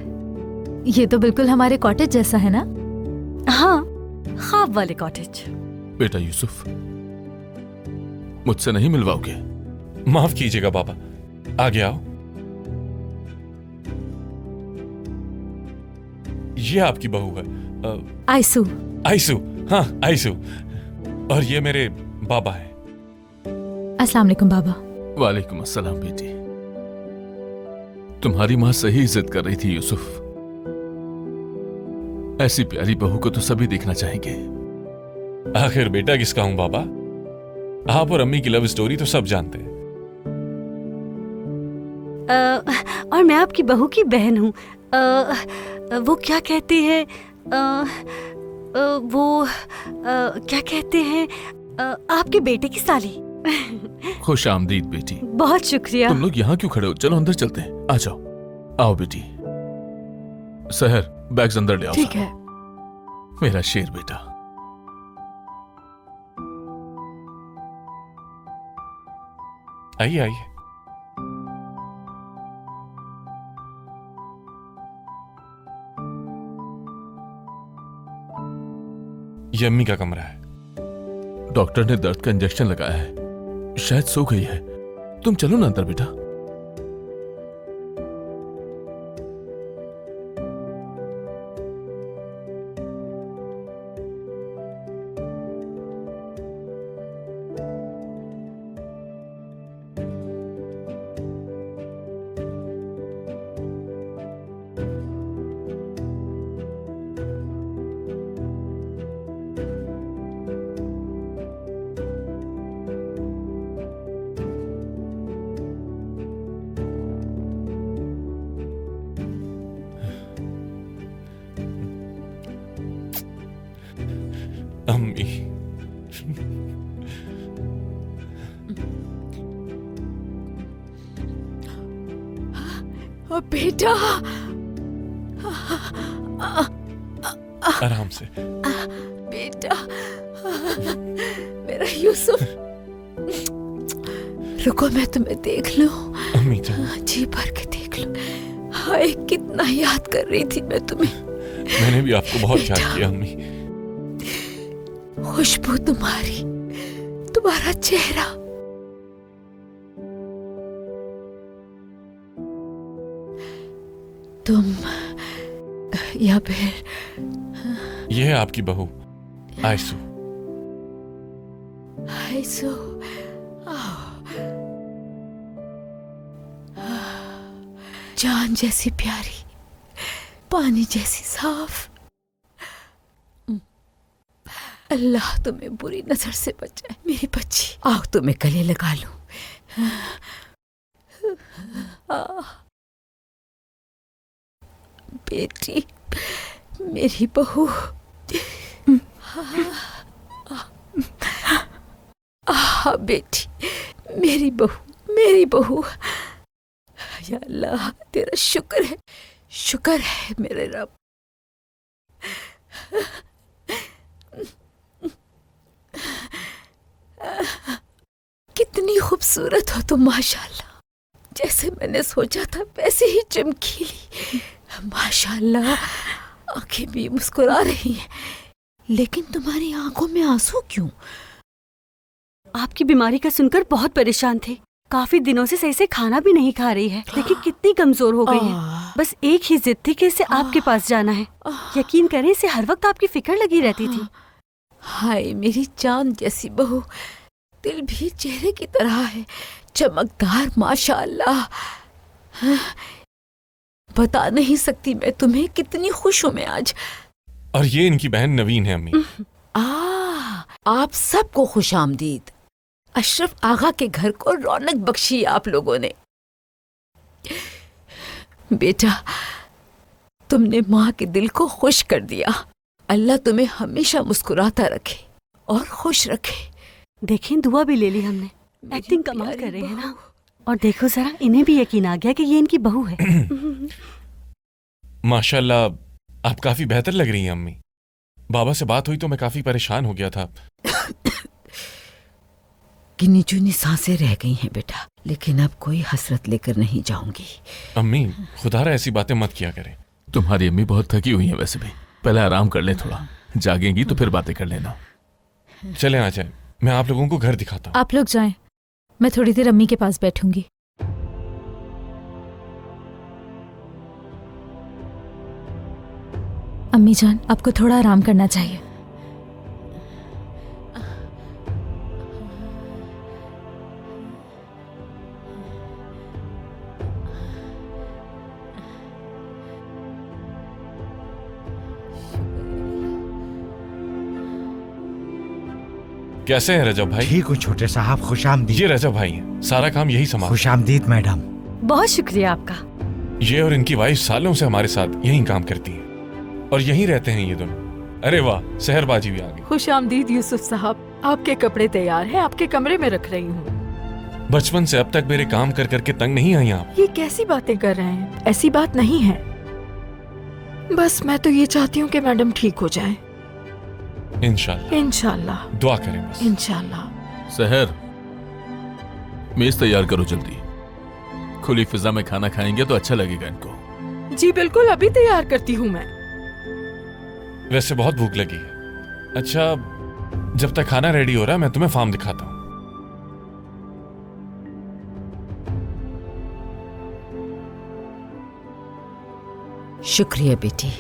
ये तो बिल्कुल हमारे कॉटेज जैसा है ना? हाँ, ख्वाब वाले कॉटेज। बेटा यूसुफ, मुझसे नहीं मिलवाओगे? माफ कीजिएगा बाबा, आगे आओ। ये आपकी बहू है आइसू। आइसू, हाँ आइसू। और ये मेरे बाबा हैं। अस्सलाम वालेकुम बाबा। वालेकुम अस्सलाम बेटी। तुम्हारी माँ सही जिद कर रही थी यूसुफ। ऐसी प्यारी बहू को तो सभी देखना चाहेंगे। आखिर बेटा किसका हूं बाबा? आप और अम्मी की लव स्टोरी तो सब जानते हैं। और मैं आपकी बहू की बहन हूँ। वो क्या कहते हैं, क्या कहते हैं, आपके बेटे की साली। खुश आमदीद बेटी। बहुत शुक्रिया। तुम लोग यहाँ क्यों खड़े हो? चलो अंदर चलते हैं। आ जाओ, आओ बेटी। सहर, बैग्स अंदर ले आओ। ठीक है। मेरा शेर बेटा। आइए आइए। ये अम्मी का कमरा है। डॉक्टर ने दर्द का इंजेक्शन लगाया है, शायद सो गई है। तुम चलो ना अंदर बेटा। अम्मी, बेटा, आराम से। बेटा, मेरा यूसुफ। रुको मैं तुम्हें देख लूं। अम्मी जान, जी भर के देख लूं। हाय कितना याद कर रही थी मैं तुम्हें। मैंने भी आपको बहुत याद किया अम्मी। खुशबू तुम्हारी, तुम्हारा चेहरा, तुम, या फिर ये है आपकी बहू आयसू। आयसू, जान जैसी प्यारी, पानी जैसी साफ। अल्लाह तुम्हें बुरी नजर से बचाए मेरी बच्ची। आओ तुम्हें गले लगा लूं। बेटी, मेरी बहू। बेटी, मेरी बहू, मेरी बहू। या अल्लाह तेरा शुक्र है, शुक्र है मेरे रब। कितनी खूबसूरत हो तुम माशाल्लाह। जैसे मैंने सोचा था वैसे ही चमकीली माशाल्लाह। आंखें भी मुस्कुरा रही हैं, लेकिन तुम्हारी आंखों में आंसू क्यों? आपकी बीमारी का सुनकर बहुत परेशान थे। काफी दिनों से सही से खाना भी नहीं खा रही है। देखिए कितनी कमजोर हो गई है। बस एक ही जिद थी कि इसे आपके पास जाना है। यकीन करें इसे हर वक्त आपकी फिक्र लगी रहती थी। हाय मेरी चांद जैसी बहू, दिल भी चेहरे की तरह है, चमकदार माशाअल्लाह। बता नहीं सकती मैं तुम्हें कितनी खुश हूं मैं आज। और ये इनकी बहन नवीन है अम्मी। आप सबको खुशामदीद। अशरफ आगा के घर को रौनक बख्शी आप लोगों ने। बेटा, तुमने माँ के दिल को खुश कर दिया। अल्लाह तुम्हें हमेशा मुस्कुराता रखे और खुश रखे। देखें दुआ भी ले ली हमने। एक्टिंग कमाल कर रहे हैं ना। और देखो जरा, इन्हें भी यकीन आ गया कि ये इनकी बहू है। माशाल्लाह, आप काफी बेहतर लग रही हैं अम्मी। बाबा से बात हुई तो मैं काफी परेशान हो गया था। गिनी चुनी सांसें रह गई हैं बेटा, लेकिन अब कोई हसरत लेकर नहीं जाऊंगी। अम्मी, खुदारा ऐसी बातें मत किया करें। तुम्हारी अम्मी बहुत थकी हुई है वैसे भी। पहले आराम कर ले थोड़ा, जागेंगी तो फिर बातें कर लेना। चलें आ जाए, मैं आप लोगों को घर दिखाता हूँ। आप लोग जाएं, मैं थोड़ी देर अम्मी के पास बैठूंगी। अम्मी जान, आपको थोड़ा आराम करना चाहिए। कैसे हैं रजब भाई? ठीक हूँ छोटे साहब, खुशामदीद। ये रजब भाई हैं, सारा काम यही संभाल। खुशामदीद मैडम। बहुत शुक्रिया आपका। ये और इनकी वाइफ सालों से हमारे साथ यहीं काम करती हैं और यहीं रहते हैं ये दोनों। अरे वाह, सहरबाजी भी आ गई। खुशामदीद यूसुफ साहब, आपके कपड़े तैयार हैं, आपके कमरे में रख रही हूँ। बचपन से अब तक मेरे काम कर करके तंग नहीं आई आप? ये कैसी बातें कर रहे हैं? ऐसी बात नहीं है। बस मैं तो ये चाहती हूँ कि मैडम ठीक हो जाए। इंशाल्लाह। इंशाल्लाह। दुआ करें बस। इंशाल्लाह। सहर, मेज तैयार करो जल्दी। खुली फिजा में खाना खाएंगे तो अच्छा लगेगा इनको। जी बिल्कुल, अभी तैयार करती हूँ मैं। वैसे बहुत भूख लगी है। अच्छा, जब तक खाना रेडी हो रहा है मैं तुम्हें फार्म दिखाता हूँ। शुक्रिया बेटी।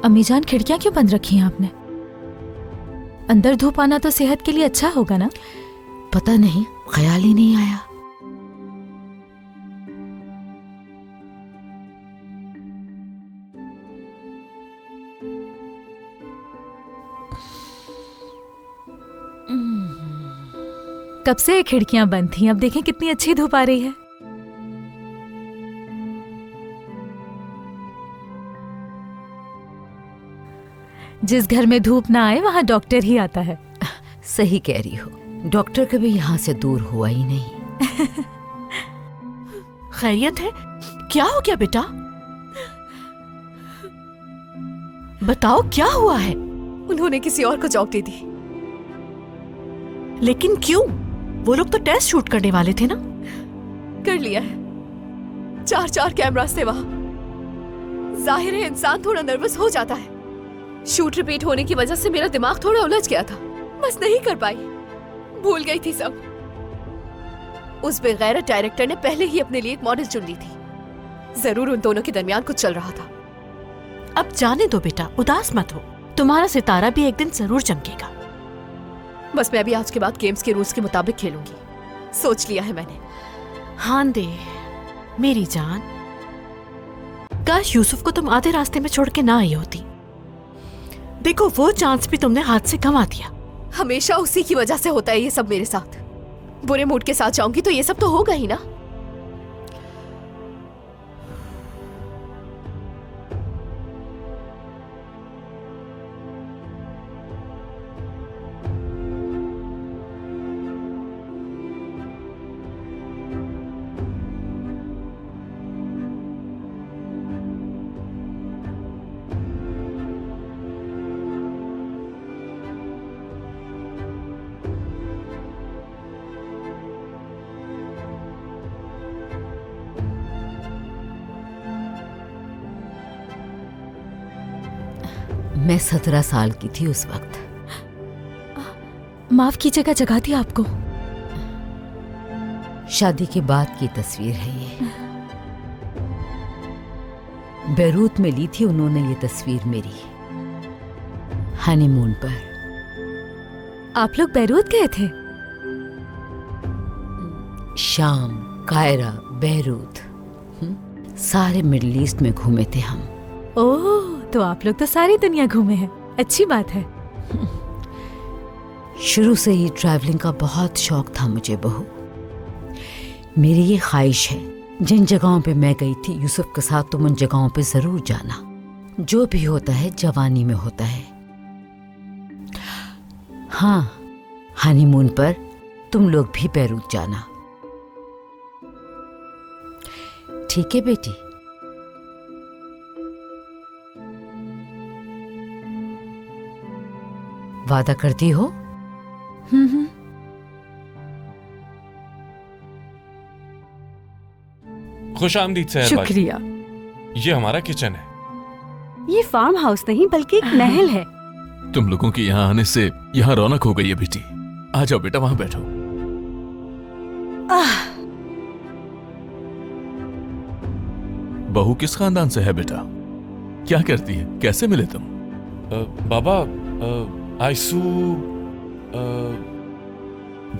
अम्मी जान, खिड़कियां क्यों बंद रखी हैं आपने? अंदर धूप आना तो सेहत के लिए अच्छा होगा ना? पता नहीं, ख्याल ही नहीं आया। कब से ये खिड़कियां बंद थी, अब देखें कितनी अच्छी धूप आ रही है। जिस घर में धूप ना आए वहां डॉक्टर ही आता है। सही कह रही हो, डॉक्टर कभी यहाँ से दूर हुआ ही नहीं। खैरियत है? क्या हो गया बेटा? बताओ क्या हुआ है? उन्होंने किसी और को जॉब दे दी। लेकिन क्यों? वो लोग तो टेस्ट शूट करने वाले थे ना। कर लिया है, 4 कैमरास थे वहां। जाहिर है इंसान थोड़ा नर्वस हो जाता है। शूट रिपीट होने की वजह से मेरा दिमाग थोड़ा उलझ गया था, बस नहीं कर पाई, भूल गई थी सब। उस बेगैरत डायरेक्टर ने पहले ही अपने लिए एक मॉडल चुन ली थी। जरूर उन दोनों के दरमियान कुछ चल रहा था। अब जाने दो बेटा, उदास मत हो, तुम्हारा सितारा भी एक दिन जरूर चमकेगा। बस मैं भी आज के बाद गेम्स के रूल्स के मुताबिक खेलूंगी, सोच लिया है मैंने। हाँ दे मेरी जान, काश यूसुफ को तुम आधे रास्ते में छोड़ के ना आई होती। देखो वो चांस भी तुमने हाथ से गंवा दिया। हमेशा उसी की वजह से होता है ये सब मेरे साथ। बुरे मूड के साथ जाऊंगी तो ये सब तो होगा ही ना। मैं 17 साल की थी उस वक्त। माफ कीजिएगा, जगा दिया आपको? शादी के बाद की तस्वीर है ये। बैरूत में ली थी उन्होंने ये तस्वीर मेरी, हनीमून पर। आप लोग बैरूत गए थे? शाम, कायरा, बैरूत, सारे मिडिल ईस्ट में घूमे थे हम। ओह, तो आप लोग तो सारी दुनिया घूमे हैं, अच्छी बात है। शुरू से ही ट्रैवलिंग का बहुत शौक था मुझे बहू। मेरी ये ख्वाहिश है, जिन जगहों पे मैं गई थी यूसुफ के साथ तुम उन जगहों पे जरूर जाना। जो भी होता है जवानी में होता है। हाँ, हनीमून पर तुम लोग भी बैरूत जाना, ठीक है बेटी? वादा करती हो? खुश आमदीद सैर बाजी। शुक्रिया। ये हमारा किचन है। ये फार्म हाउस नहीं बल्कि एक महल है। तुम लोगों के यहाँ आने से यहाँ रौनक हो गई है बेटी। आ जाओ बेटा, वहां बैठो। बहू किस खानदान से है बेटा? क्या करती है? कैसे मिले तुम? बाबा, आयसू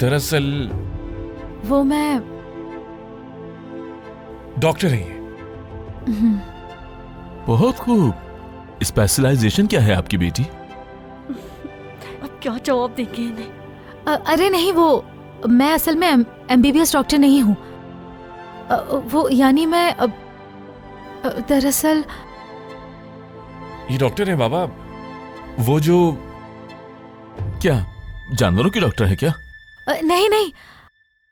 दरअसल वो मैं डॉक्टर हैं ये। बहुत खूब। स्पेशलाइजेशन क्या है आपकी बेटी? अब क्या जवाब देंगे इन्हें? अरे नहीं, वो मैं असल में MBBS डॉक्टर नहीं हूँ। वो यानी मैं दरअसल ये डॉक्टर हैं बाबा, वो जो क्या जानवरों की डॉक्टर है क्या? नहीं नहीं,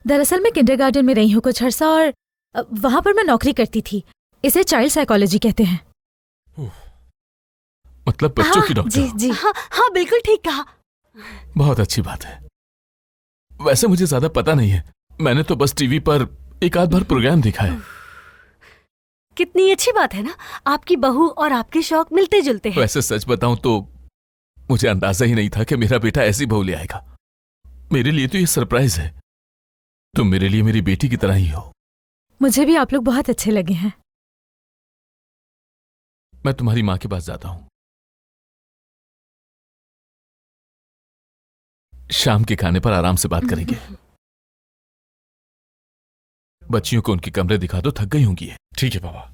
दरअसल मैं किंडरगार्टन में रही हूँ कुछ अर्सा और वहां पर मैं नौकरी करती थी। इसे चाइल्ड साइकोलॉजी कहते हैं। मतलब बच्चों की डॉक्टर? जी जी। हाँ बिल्कुल ठीक कहा। बहुत अच्छी बात है। वैसे मुझे ज्यादा पता नहीं है, मैंने तो बस टीवी पर एक आध बार प्रोग्राम देखा है। कितनी अच्छी बात है ना, आपकी बहू और आपके शौक मिलते जुलते हैं। वैसे सच बताऊं तो मुझे अंदाजा ही नहीं था कि मेरा बेटा ऐसी बहू ले आएगा। मेरे लिए तो ये सरप्राइज है। तुम मेरे लिए मेरी बेटी की तरह ही हो। मुझे भी आप लोग बहुत अच्छे लगे हैं। मैं तुम्हारी माँ के पास जाता हूं। शाम के खाने पर आराम से बात करेंगे। बच्चियों को उनके कमरे दिखा दो, थक गई होंगी। ठीक है बाबा।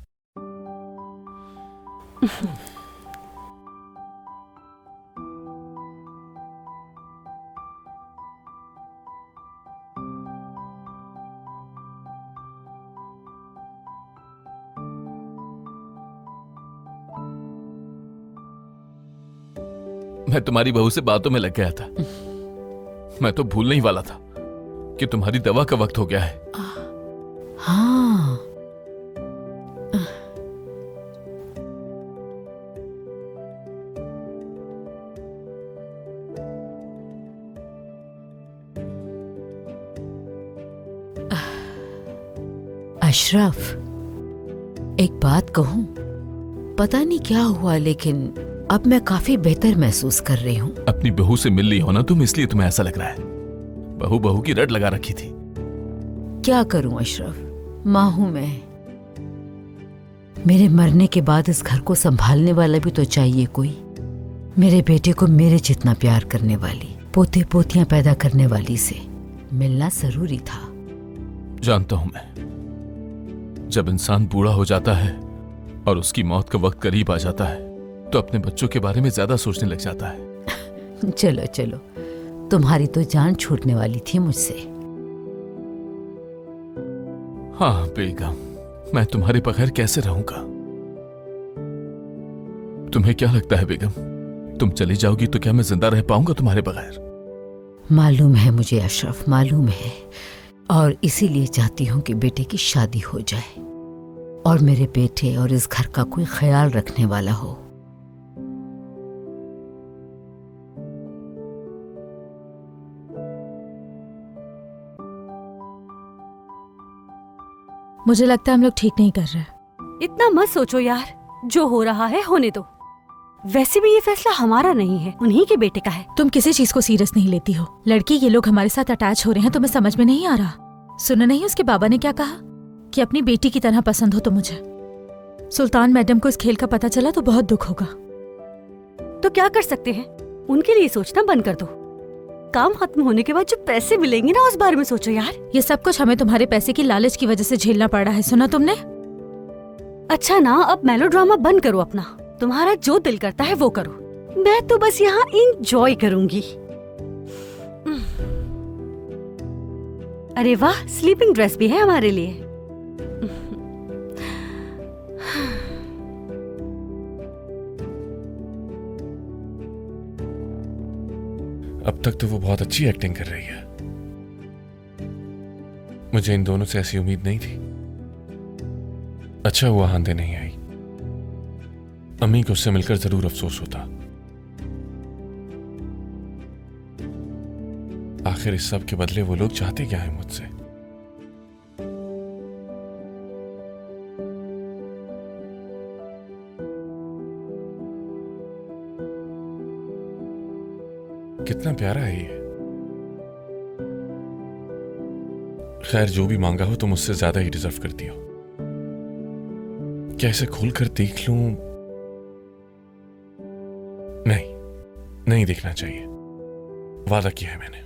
मैं तुम्हारी बहू से बातों में लग गया था। मैं तो भूलने ही वाला था कि तुम्हारी दवा का वक्त हो गया है। हाँ, अशरफ, एक बात कहूं, पता नहीं क्या हुआ लेकिन अब मैं काफी बेहतर महसूस कर रही हूँ। अपनी बहू से मिल ली हो ना तुम, इसलिए तुम्हें ऐसा लग रहा है। बहू बहू की रट लगा रखी थी। क्या करूं अशरफ, माँ हूं मैं। मेरे मरने के बाद इस घर को संभालने वाला भी तो चाहिए कोई। मेरे बेटे को मेरे जितना प्यार करने वाली, पोते पोतियां पैदा करने वाली से मिलना जरूरी था। जानता हूं मैं, जब इंसान बूढ़ा हो जाता है और उसकी मौत का वक्त करीब आ जाता है तो अपने बच्चों के बारे में ज्यादा सोचने लग जाता है। चलो चलो, तुम्हारी तो जान छूटने वाली थी मुझसे। हाँ बेगम, मैं तुम्हारे बगैर कैसे रहूंगा? तुम्हें क्या लगता है बेगम, तुम चली जाओगी तो क्या मैं जिंदा रह पाऊंगा तुम्हारे बगैर? मालूम है मुझे अशरफ, मालूम है, और इसीलिए चाहती हूँ कि बेटे की शादी हो जाए और मेरे बेटे और इस घर का कोई ख्याल रखने वाला हो। मुझे लगता है हम लोग ठीक नहीं कर रहे। इतना मत सोचो यार, जो हो रहा है होने दो। वैसे भी ये फैसला हमारा नहीं है, उन्हीं के बेटे का है। तुम किसी चीज को सीरियस नहीं लेती हो। लड़की, ये लोग हमारे साथ अटैच हो रहे हैं, तुम्हें समझ में नहीं आ रहा? सुना नहीं उसके बाबा ने क्या कहा कि अपनी बेटी की तरह पसंद हो तो मुझे। सुल्तान मैडम को इस खेल का पता चला तो बहुत दुख होगा। तो क्या कर सकते हैं, उनके लिए सोचना बंद कर दो। काम खत्म होने के बाद जो पैसे मिलेंगे ना, उस बारे में सोचो यार। ये सब कुछ हमें तुम्हारे पैसे की लालच की वजह से झेलना पड़ रहा है, सुना तुमने? अच्छा ना, अब मेलोड्रामा बंद करो अपना। तुम्हारा जो दिल करता है वो करो, मैं तो बस यहाँ इंजॉय करूंगी। अरे वाह, स्लीपिंग ड्रेस भी है हमारे लिए। अब तक तो वो बहुत अच्छी एक्टिंग कर रही है। मुझे इन दोनों से ऐसी उम्मीद नहीं थी। अच्छा हुआ हांदे नहीं आई, अम्मी को उससे मिलकर जरूर अफसोस होता। आखिर इस सब के बदले वो लोग चाहते क्या है मुझसे? कितना प्यारा है ये। खैर, जो भी मांगा हो तुम उससे ज्यादा ही डिजर्व करती हो। क्या इसे खोलकर देख लूं? नहीं, नहीं देखना चाहिए। वादा किया है मैंने।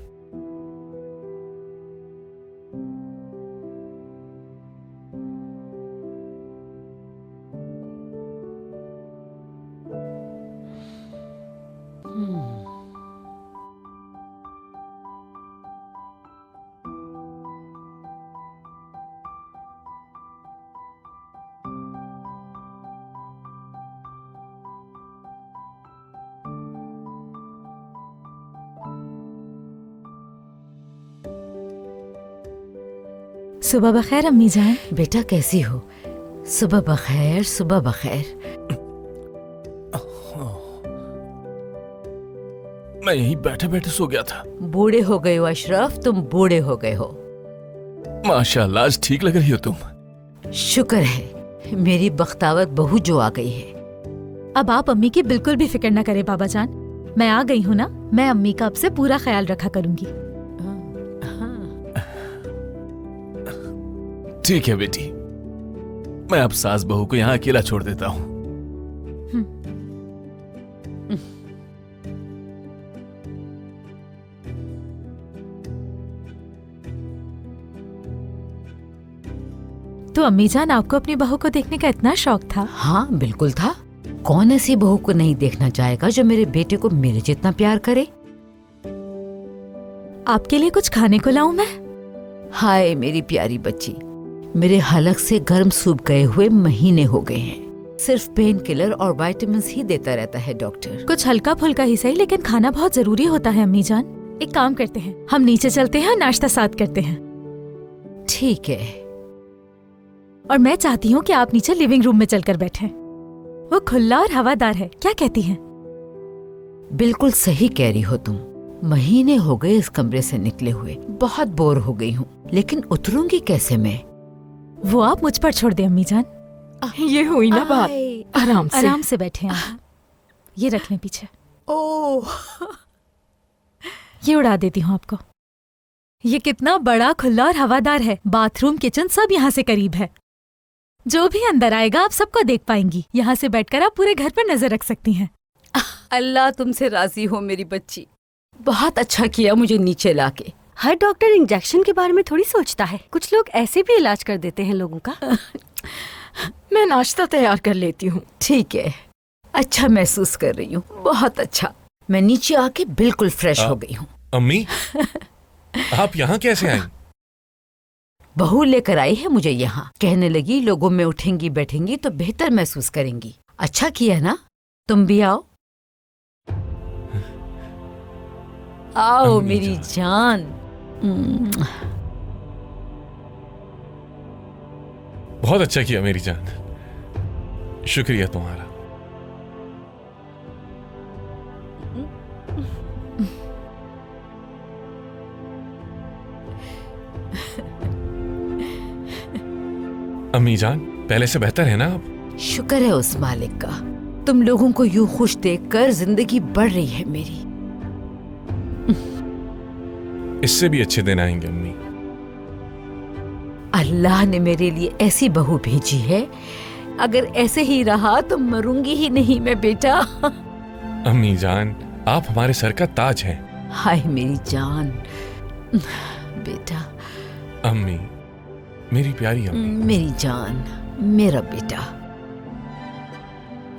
सुबह बखैर अम्मी जान। बेटा कैसी हो? सुबह बखैर, सुबह बखैर। मैं यहीं बैठे बैठे सो गया था। बूढ़े हो गए हो अशरफ, तुम बूढ़े हो गए हो। माशाल्लाह, आज ठीक लग रही हो तुम। शुक्र है मेरी बख्तावत बहू जो आ गई है। अब आप अम्मी की बिल्कुल भी फिक्र न करें बाबा जान, मैं आ गई हूँ ना, मैं अम्मी का अब से पूरा ख्याल रखा करूंगी। ठीक है बेटी, मैं अब सास बहू को यहाँ अकेला छोड़ देता हूँ। तो अम्मी जान, आपको अपनी बहू को देखने का इतना शौक था? हाँ बिल्कुल था। कौन ऐसी बहू को नहीं देखना चाहेगा जो मेरे बेटे को मेरे जितना प्यार करे। आपके लिए कुछ खाने को लाऊं मैं? हाय मेरी प्यारी बच्ची, मेरे हलक से गर्म सूप गए हुए महीने हो गए हैं। सिर्फ पेन किलर और विटामिन ही देता रहता है डॉक्टर। कुछ हल्का फुल्का ही सही, लेकिन खाना बहुत जरूरी होता है अम्मी जान। एक काम करते हैं, हम नीचे चलते हैं, नाश्ता साथ करते हैं। ठीक है। और मैं चाहती हूँ कि आप नीचे लिविंग रूम में चलकर बैठें। वो खुला और हवादार है, क्या कहती हैं? बिल्कुल सही कह रही हो तुम। महीने हो गए इस कमरे से निकले हुए, बहुत बोर हो गई हूँ। लेकिन उतरूंगी कैसे मैं? वो आप मुझ पर छोड़ दे अम्मी जान। ये हुई ना बात। आराम से। आराम से बैठे हैं आप। ये रख लें पीछे। ओह, ये उड़ा देती हूँ आपको। ये कितना बड़ा, खुला और हवादार है। बाथरूम, किचन सब यहाँ से करीब है। जो भी अंदर आएगा आप सबको देख पाएंगी। यहाँ से बैठकर आप पूरे घर पर नजर रख सकती हैं। अल्लाह तुमसे राजी हो मेरी बच्ची। बहुत अच्छा किया मुझे नीचे लाके। हर डॉक्टर इंजेक्शन के बारे में थोड़ी सोचता है। कुछ लोग ऐसे भी इलाज कर देते हैं लोगों का। मैं नाश्ता तैयार कर लेती हूँ। ठीक है, अच्छा महसूस कर रही हूँ, बहुत अच्छा। मैं नीचे आके बिल्कुल फ्रेश हो गई हूँ। अम्मी, आप यहाँ कैसे आई? बहू लेकर आई है मुझे यहाँ। कहने लगी लोगों में उठेंगी बैठेंगी तो बेहतर महसूस करेंगी। अच्छा किया ना, तुम भी आओ। आओ मेरी जान। बहुत अच्छा किया मेरी जान, शुक्रिया तुम्हारा। अम्मी जान, पहले से बेहतर है ना अब? शुक्र है उस मालिक का। तुम लोगों को यूं खुश देखकर जिंदगी बढ़ रही है मेरी। इससे भी अच्छे दिन आएंगे अम्मी। अल्लाह ने मेरे लिए ऐसी बहू भेजी है, अगर ऐसे ही रहा तो मरूंगी ही नहीं मैं बेटा। अम्मी जान, आप हमारे सर का ताज हैं। हाय मेरी जान, बेटा। अम्मी, मेरी प्यारी अम्मी। मेरी जान, मेरा बेटा,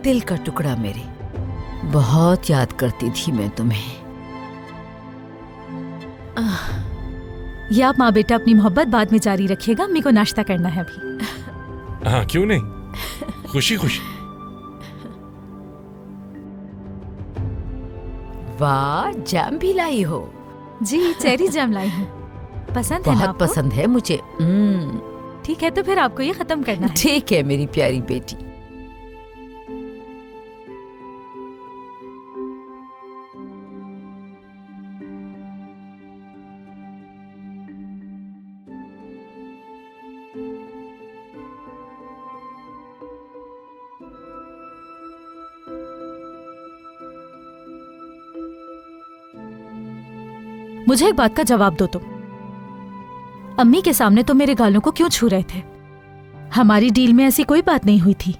दिल का टुकड़ा मेरे। बहुत याद करती थी मैं तुम्हें। ये आप माँ बेटा अपनी मोहब्बत बाद में जारी रखिएगा। अम्मी को नाश्ता करना है अभी। हाँ, क्यों नहीं, खुशी खुशी। वाह, जैम भी लाई हो? जी, चेरी जैम लाई हूँ। पसंद है ना बहुत आपको? पसंद है मुझे। ठीक है, तो फिर आपको ये खत्म करना है। ठीक है मेरी प्यारी बेटी। मुझे एक बात का जवाब दो तुम। अम्मी के सामने तो मेरे गालों को क्यों छू रहे थे? हमारी डील में ऐसी कोई बात नहीं हुई थी।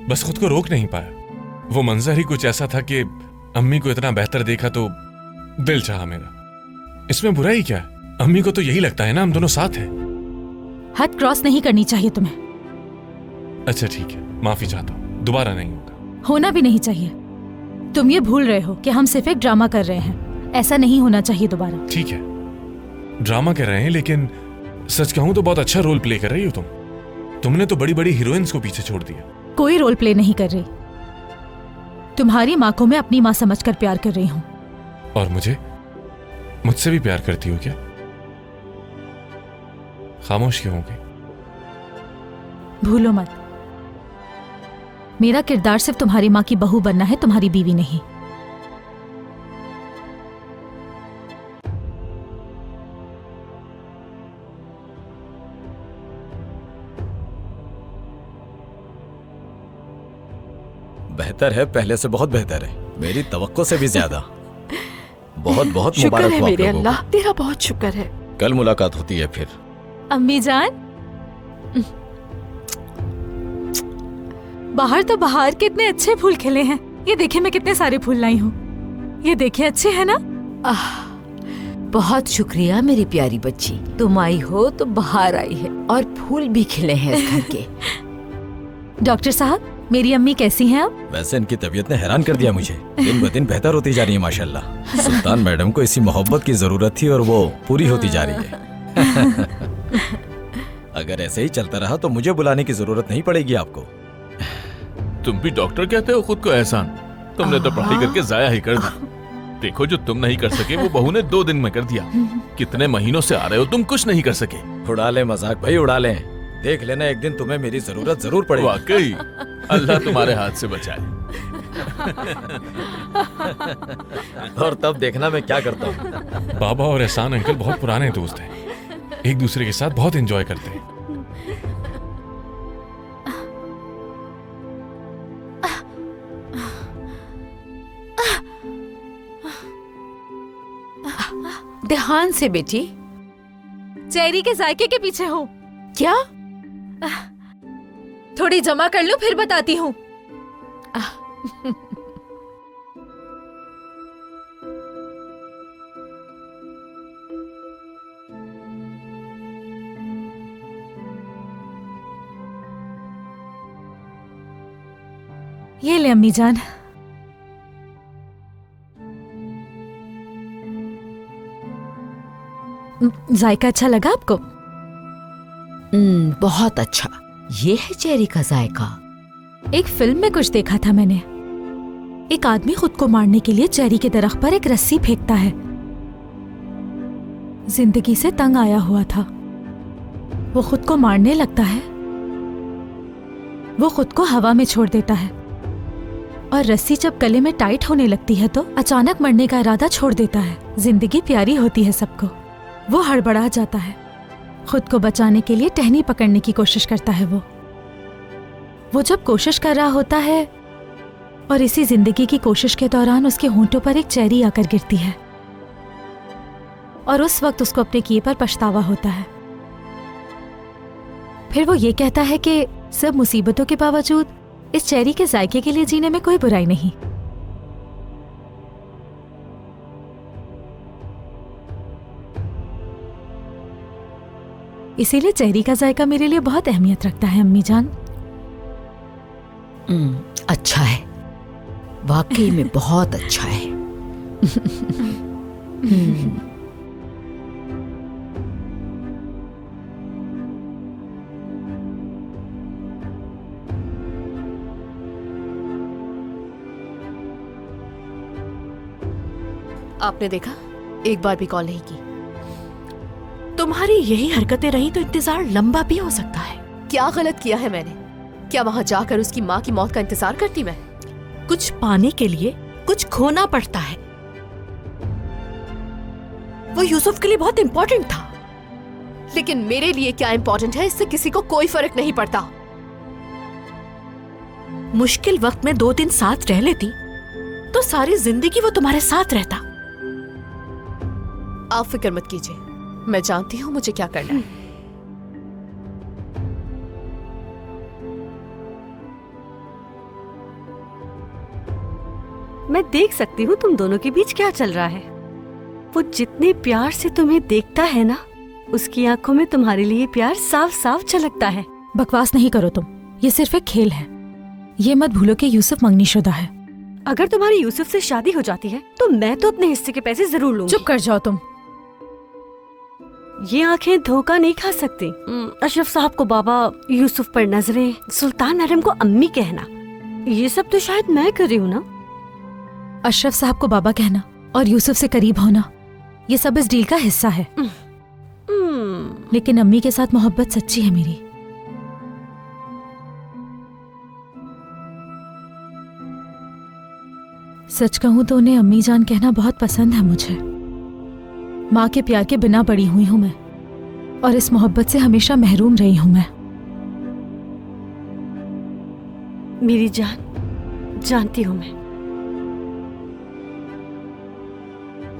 बस खुद को रोक नहीं पाया। वो मंजर ही कुछ ऐसा था कि अम्मी को इतना बेहतर देखा तो दिल चाहा मेरा। इसमें बुरा ही क्या है? अम्मी को तो यही लगता है ना हम दोनों साथ हैं। हद क्रॉस नहीं करनी चाहिए तुम्हें। अच्छा ठीक है, माफी चाहता हूँ, दोबारा नहीं होगा। होना भी नहीं चाहिए। तुम ये भूल रहे हो कि हम सिर्फ एक ड्रामा कर रहे हैं। ऐसा नहीं होना चाहिए दोबारा। ठीक है, ड्रामा कर रहे हैं, लेकिन सच कहूं तो बहुत अच्छा रोल प्ले कर रही हो तुम। तुमने तो बड़ी बड़ी हीरोइंस को पीछे छोड़ दिया। कोई रोल प्ले नहीं कर रही। तुम्हारी माँ को मैं अपनी माँ समझकर प्यार कर रही हूँ। और मुझसे भी प्यार करती हो क्या? खामोश क्यों हो गई? भूलो मत, मेरा किरदार सिर्फ तुम्हारी माँ की बहू बनना है, तुम्हारी बीवी नहीं। बेहतर है, पहले से बहुत बेहतर है, मेरी तवक्को से भी ज्यादा। बहुत बहुत शुक्र मुबारक है हो आप मेरे लोगों को। अल्लाह, तेरा बहुत शुक्र है। कल मुलाकात होती है फिर। अम्मी जान, बाहर तो बाहर कितने अच्छे फूल खिले हैं। ये देखिए मैं कितने सारे फूल लाई हूँ। ये देखिए, अच्छे हैं ना? बहुत शुक्रिया मेरी प्यारी बच्ची। तुम आई हो तो बाहर आई है और फूल भी खिले हैं इस घर के। डॉक्टर साहब, मेरी अम्मी कैसी हैं अब? वैसे इनकी तबीयत ने हैरान कर दिया मुझे। दिन ब दिन बेहतर होती जा रही है माशाल्लाह। सुल्तान मैडम को इसी मोहब्बत की जरूरत थी और वो पूरी होती जा रही है। अगर ऐसे ही चलता रहा तो मुझे बुलाने की जरूरत नहीं पड़ेगी आपको। तुम भी डॉक्टर कहते हो खुद को एहसान? तुमने तो पढ़ाई करके जाया ही कर दी। देखो, जो तुम नहीं कर सके वो बहू ने 2 दिन में कर दिया। कितने महीनों से आ रहे हो, तुम कुछ नहीं कर सके। उड़ा ले मजाक भाई, उड़ा ले। देख लेना, एक दिन तुम्हें मेरी जरूरत जरूर पड़ेगी। वाकई, अल्लाह तुम्हारे हाथ से बचाए। और तब देखना मैं क्या करता हूँ। बाबा और एहसान अंकल बहुत पुराने दोस्त हैं। एक दूसरे के साथ बहुत एंजॉय करते हैं। ध्यान से बेटी। चेरी के जायके के पीछे हूँ। क्या? थोड़ी जमा कर लूं फिर बताती हूँ। ये ले अम्मी जान। जायका अच्छा लगा आपको? बहुत अच्छा। ये है चेरी का जायका। एक फिल्म में कुछ देखा था मैंने। एक आदमी खुद को मारने के लिए चेरी के दरख्त पर एक रस्सी फेंकता है। जिंदगी से तंग आया हुआ था, वो खुद को मारने लगता है। वो खुद को हवा में छोड़ देता है और रस्सी जब गले में टाइट होने लगती है तो अचानक मरने का इरादा छोड़ देता है। जिंदगी प्यारी होती है सबको। वो हड़बड़ा जाता है, खुद को बचाने के लिए टहनी पकड़ने की कोशिश करता है। वो जब कोशिश कर रहा होता है और इसी जिंदगी की कोशिश के दौरान उसके होंठों पर एक चेरी आकर गिरती है और उस वक्त उसको अपने किए पर पछतावा होता है। फिर वो ये कहता है कि सब मुसीबतों के बावजूद इस चेरी के जायके के लिए जीने में कोई बुराई नहीं। इसीलिए चेरी का जायका मेरे लिए बहुत अहमियत रखता है अम्मी जान। अच्छा है, वाकई में बहुत अच्छा है। आपने देखा, एक बार भी कॉल नहीं की। तुम्हारी यही हरकतें रही तो इंतजार लंबा भी हो सकता है। क्या गलत किया है मैंने? क्या वहां जाकर उसकी माँ की मौत का इंतजार करती मैं? कुछ पाने के लिए कुछ खोना पड़ता है। वो यूसुफ के लिए बहुत इंपॉर्टेंट था। लेकिन मेरे लिए क्या इंपॉर्टेंट है, इससे किसी को कोई फर्क नहीं पड़ता। मुश्किल वक्त में 2 दिन साथ रह लेती तो सारी जिंदगी वो तुम्हारे साथ रहता। आप फिक्र मत कीजिए, मैं जानती हूँ मुझे क्या करना है। मैं देख सकती हूँ तुम दोनों के बीच क्या चल रहा है। वो जितने प्यार से तुम्हें देखता है ना, उसकी आंखों में तुम्हारे लिए प्यार साफ साफ झलकता है। बकवास नहीं करो तुम, ये सिर्फ एक खेल है। ये मत भूलो कि यूसुफ मंगनीशुदा है। अगर तुम्हारी यूसुफ से शादी हो जाती है तो मैं तो अपने हिस्से के पैसे जरूर लूंगी। चुप कर जाओ तुम। ये आंखें धोखा नहीं खा सकती। अशरफ साहब को बाबा, यूसुफ पर नजरें, सुल्तान मैडम को अम्मी कहना, ये सब तो शायद मैं कर रही हूँ ना। अशरफ साहब को बाबा कहना और यूसुफ से करीब होना, ये सब इस डील का हिस्सा है। लेकिन अम्मी के साथ मोहब्बत सच्ची है मेरी। सच कहूं तो उन्हें अम्मी जान कहना बहुत पसंद है मुझे। माँ के प्यार के बिना बड़ी हुई हूं मैं और इस मोहब्बत से हमेशा महरूम रही हूं मैं। मेरी जान, जानती हूं मैं।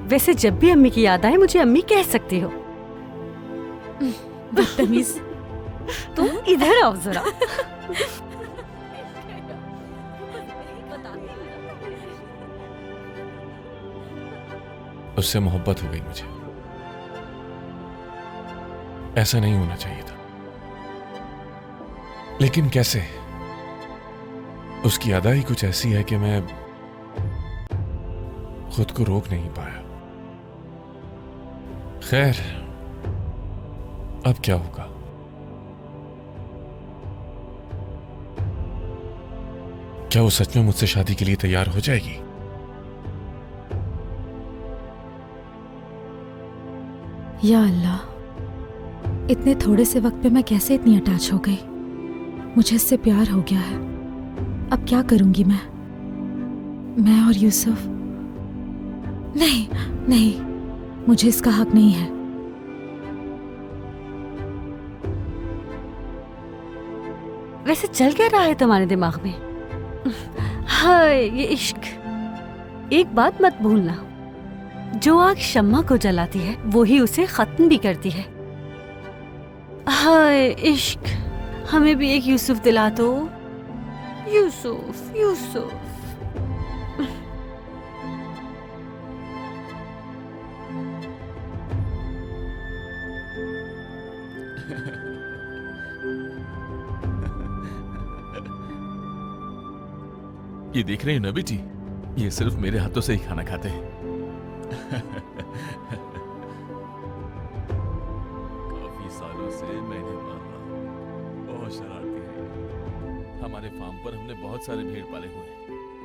वैसे जब भी अम्मी की याद आए मुझे अम्मी कह सकती हो। बदतमीज। तुम इधर आओ जरा। उससे मोहब्बत हो गई मुझे। ऐसा नहीं होना चाहिए था, लेकिन कैसे? उसकी अदा ही कुछ ऐसी है कि मैं खुद को रोक नहीं पाया। खैर, अब क्या होगा? क्या वो सच में मुझसे शादी के लिए तैयार हो जाएगी? या अल्लाह, इतने थोड़े से वक्त पे मैं कैसे इतनी अटैच हो गई। मुझे इससे प्यार हो गया है। अब क्या करूंगी मैं और यूसुफ? नहीं नहीं, मुझे इसका हक नहीं है। वैसे चल क्या रहा है तुम्हारे दिमाग में? हाय ये इश्क। एक बात मत भूलना, जो आग शम्मा को जलाती है वो ही उसे खत्म भी करती है। हाय इश्क, हमें भी एक यूसुफ दिला दो। यूसुफ यूसुफ। ये देख रही हो ना बेटी, ये सिर्फ मेरे हाथों से ही खाना खाते हैं। काफी सालों से मैं इन्हें मान रहा हूं, बहुत शरारती है। हमारे फार्म पर हमने बहुत सारे भेड़ पाले हुए हैं।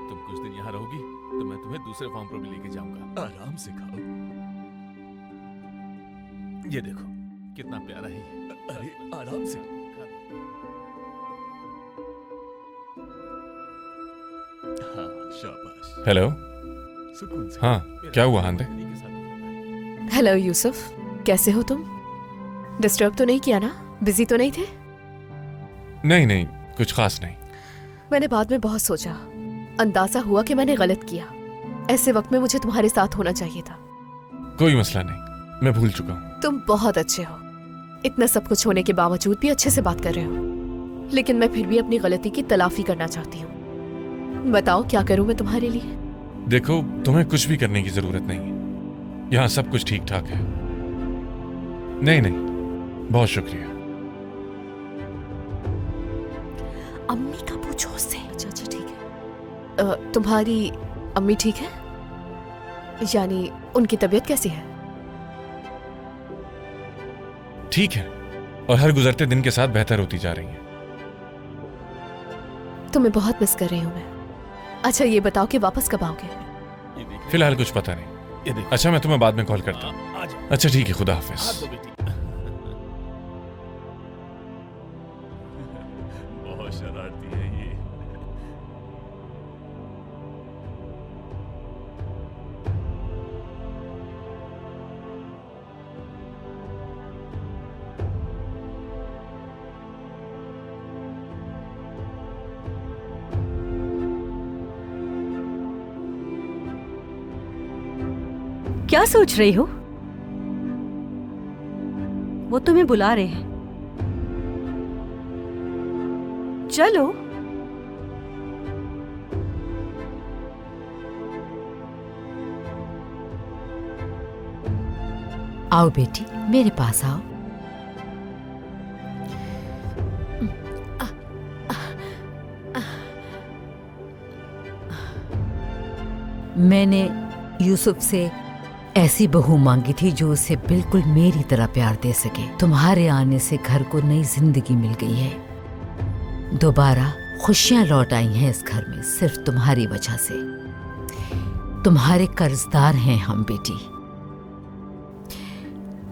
तुम कुछ दिन यहाँ रहोगी तो मैं तुम्हें दूसरे फार्म पर भी लेके जाऊंगा। आराम से खाओ। ये देखो कितना प्यारा है। अरे आराम से। हाँ, शाबाश। हेलो। सुकून से। हाँ, क्या हुआ हांदे? हेलो यूसुफ, कैसे हो तुम? डिस्टर्ब तो नहीं किया ना? बिजी तो नहीं थे? नहीं नहीं, कुछ खास नहीं। मैंने बाद में बहुत सोचा, अंदाजा हुआ कि मैंने गलत किया। ऐसे वक्त में मुझे तुम्हारे साथ होना चाहिए था। कोई मसला नहीं, मैं भूल चुका हूँ। तुम बहुत अच्छे हो, इतना सब कुछ होने के बावजूद भी अच्छे से बात कर रहे हो। लेकिन मैं फिर भी अपनी गलती की तलाफी करना चाहती हूँ। बताओ क्या करूँ मैं तुम्हारे लिए? देखो, तुम्हें कुछ भी करने की जरूरत नहीं है, यहाँ सब कुछ ठीक ठाक है। नहीं नहीं, बहुत शुक्रिया। अम्मी का पूछो उससे। अच्छा अच्छा ठीक है। तुम्हारी अम्मी ठीक है? यानी उनकी तबीयत कैसी है? ठीक है, और हर गुजरते दिन के साथ बेहतर होती जा रही है। तुम्हें बहुत मिस कर रही हूँ मैं। अच्छा ये बताओ कि वापस कब आओगे? फिलहाल कुछ पता नहीं। अच्छा, मैं तुम्हें बाद में कॉल करता हूँ। अच्छा ठीक है, खुदा हाफिज। बहुत शरारती है ये। क्या सोच रही हो? वो तुम्हें बुला रहे हैं, चलो। आओ बेटी, मेरे पास आओ। मैंने यूसुफ से ऐसी बहू मांगी थी जो उसे बिल्कुल मेरी तरह प्यार दे सके। तुम्हारे आने से घर को नई जिंदगी मिल गई है। दोबारा खुशियां लौट आई हैं इस घर में, सिर्फ तुम्हारी वजह से। तुम्हारे कर्जदार हैं हम बेटी।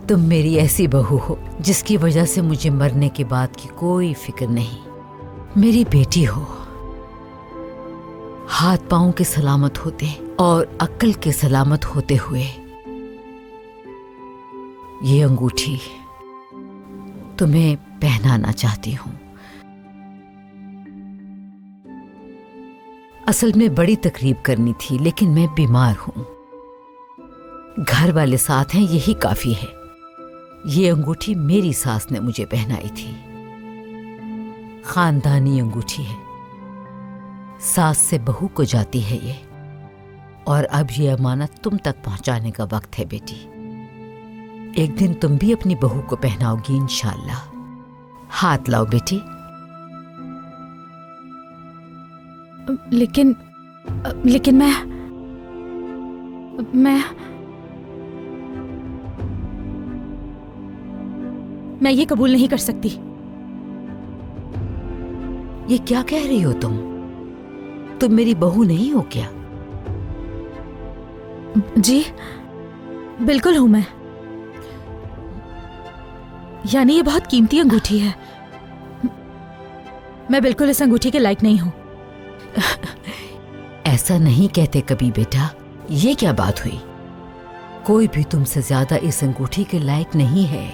तुम मेरी ऐसी बहू हो जिसकी वजह से मुझे मरने के बाद की कोई फिक्र नहीं। मेरी बेटी हो। हाथ पांव के सलामत होते और अक्ल के सलामत होते हुए ये अंगूठी तुम्हें पहनाना चाहती हूं। असल में बड़ी तकरीब करनी थी, लेकिन मैं बीमार हूं। घर वाले साथ हैं, यही काफी है। ये अंगूठी मेरी सास ने मुझे पहनाई थी। खानदानी अंगूठी है, सास से बहू को जाती है ये। और अब ये अमानत तुम तक पहुंचाने का वक्त है बेटी। एक दिन तुम भी अपनी बहू को पहनाओगी इंशाअल्लाह। हाथ लाओ बेटी। लेकिन मैं ये कबूल नहीं कर सकती। ये क्या कह रही हो तुम? तुम मेरी बहू नहीं हो क्या? जी बिल्कुल हूं मैं। यानी ये बहुत कीमती अंगूठी है। मैं बिल्कुल इस अंगूठी के लायक नहीं हूं। ऐसा नहीं कहते कभी बेटा। ये क्या बात हुई? कोई भी तुमसे ज्यादा इस अंगूठी के लायक नहीं है।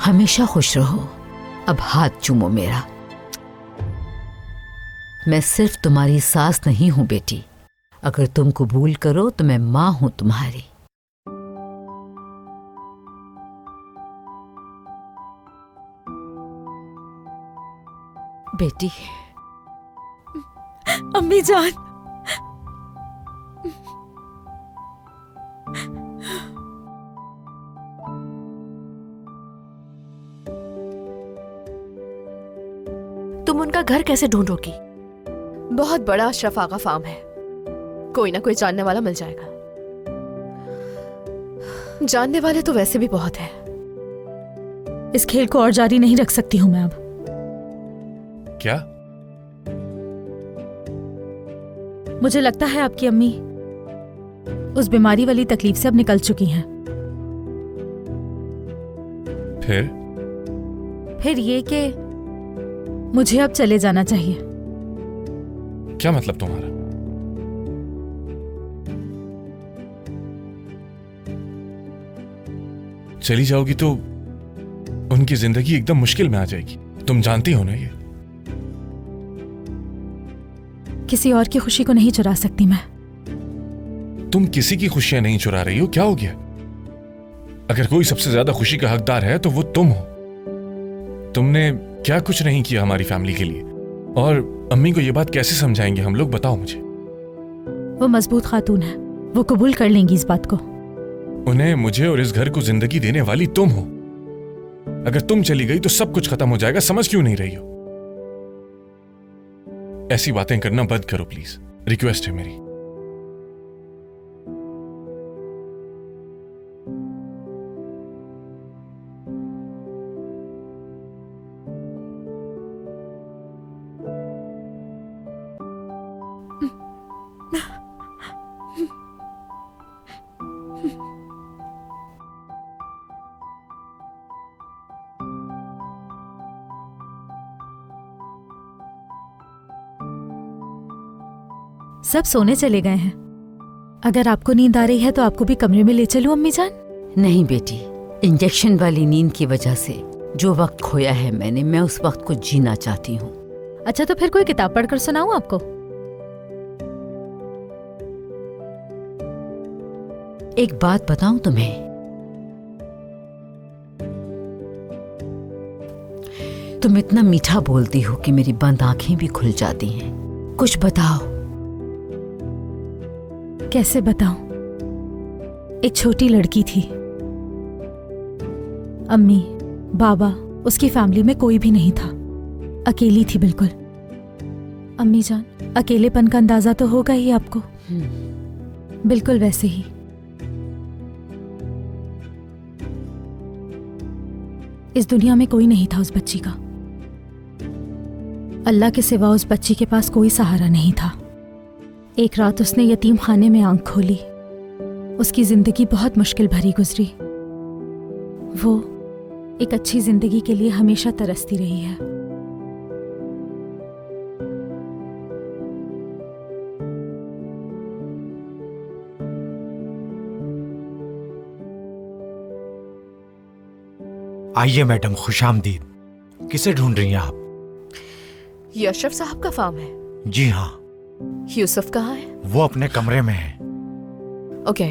हमेशा खुश रहो। अब हाथ चूमो मेरा। मैं सिर्फ तुम्हारी सास नहीं हूं बेटी, अगर तुम कबूल करो तो मैं मां हूं तुम्हारी। बेटी। अम्मी जान, तुम उनका घर कैसे ढूंढोगी? बहुत बड़ा अशरफ आगा फार्म है, कोई ना कोई जानने वाला मिल जाएगा। जानने वाले तो वैसे भी बहुत है। इस खेल को और जारी नहीं रख सकती हूं मैं अब। क्या? मुझे लगता है आपकी अम्मी उस बीमारी वाली तकलीफ से अब निकल चुकी हैं। फिर ये कि मुझे अब चले जाना चाहिए। क्या मतलब तुम्हारा? चली जाओगी तो उनकी जिंदगी एकदम मुश्किल में आ जाएगी, तुम जानती हो ना ये। किसी और की खुशी को नहीं चुरा सकती मैं। तुम किसी की खुशियां नहीं चुरा रही हो, क्या हो गया? अगर कोई सबसे ज्यादा खुशी का हकदार है तो वो तुम हो। तुमने क्या कुछ नहीं किया हमारी फैमिली के लिए, और अम्मी को ये बात कैसे समझाएंगे हम लोग, बताओ मुझे। वो मजबूत खातून है, वो कबूल कर लेंगी इस बात को। उन्हें, मुझे और इस घर को जिंदगी देने वाली तुम हो। अगर तुम चली गई तो सब कुछ खत्म हो जाएगा, समझ क्यों नहीं रही हो? ऐसी बातें करना बंद करो प्लीज, रिक्वेस्ट है मेरी। सब सोने चले गए हैं। अगर आपको नींद आ रही है तो आपको भी कमरे में ले चलूं अम्मी जान? नहीं बेटी, इंजेक्शन वाली नींद की वजह से जो वक्त खोया है मैंने, मैं उस वक्त को जीना चाहती हूँ। अच्छा, तो फिर कोई किताब पढ़कर सुनाऊं आपको? एक बात बताऊं तुम्हें, तुम इतना मीठा बोलती हो कि मेरी बंद आंखें भी खुल जाती हैं। कुछ बताओ। कैसे बताऊं? एक छोटी लड़की थी, अम्मी, बाबा, उसकी फैमिली में कोई भी नहीं था, अकेली थी बिल्कुल। अम्मी जान, अकेलेपन का अंदाजा तो होगा ही आपको। बिल्कुल वैसे ही। इस दुनिया में कोई नहीं था उस बच्ची का। अल्लाह के सिवा उस बच्ची के पास कोई सहारा नहीं था। एक रात उसने यतीम खाने में आंख खोली। उसकी जिंदगी बहुत मुश्किल भरी गुजरी। वो एक अच्छी जिंदगी के लिए हमेशा तरसती रही है। आइए मैडम, खुशामदीद। किसे ढूंढ रही हैं आप? ये अशरफ साहब का फार्म है? जी हाँ। यूसुफ कहाँ है? वो अपने कमरे में है। ओके।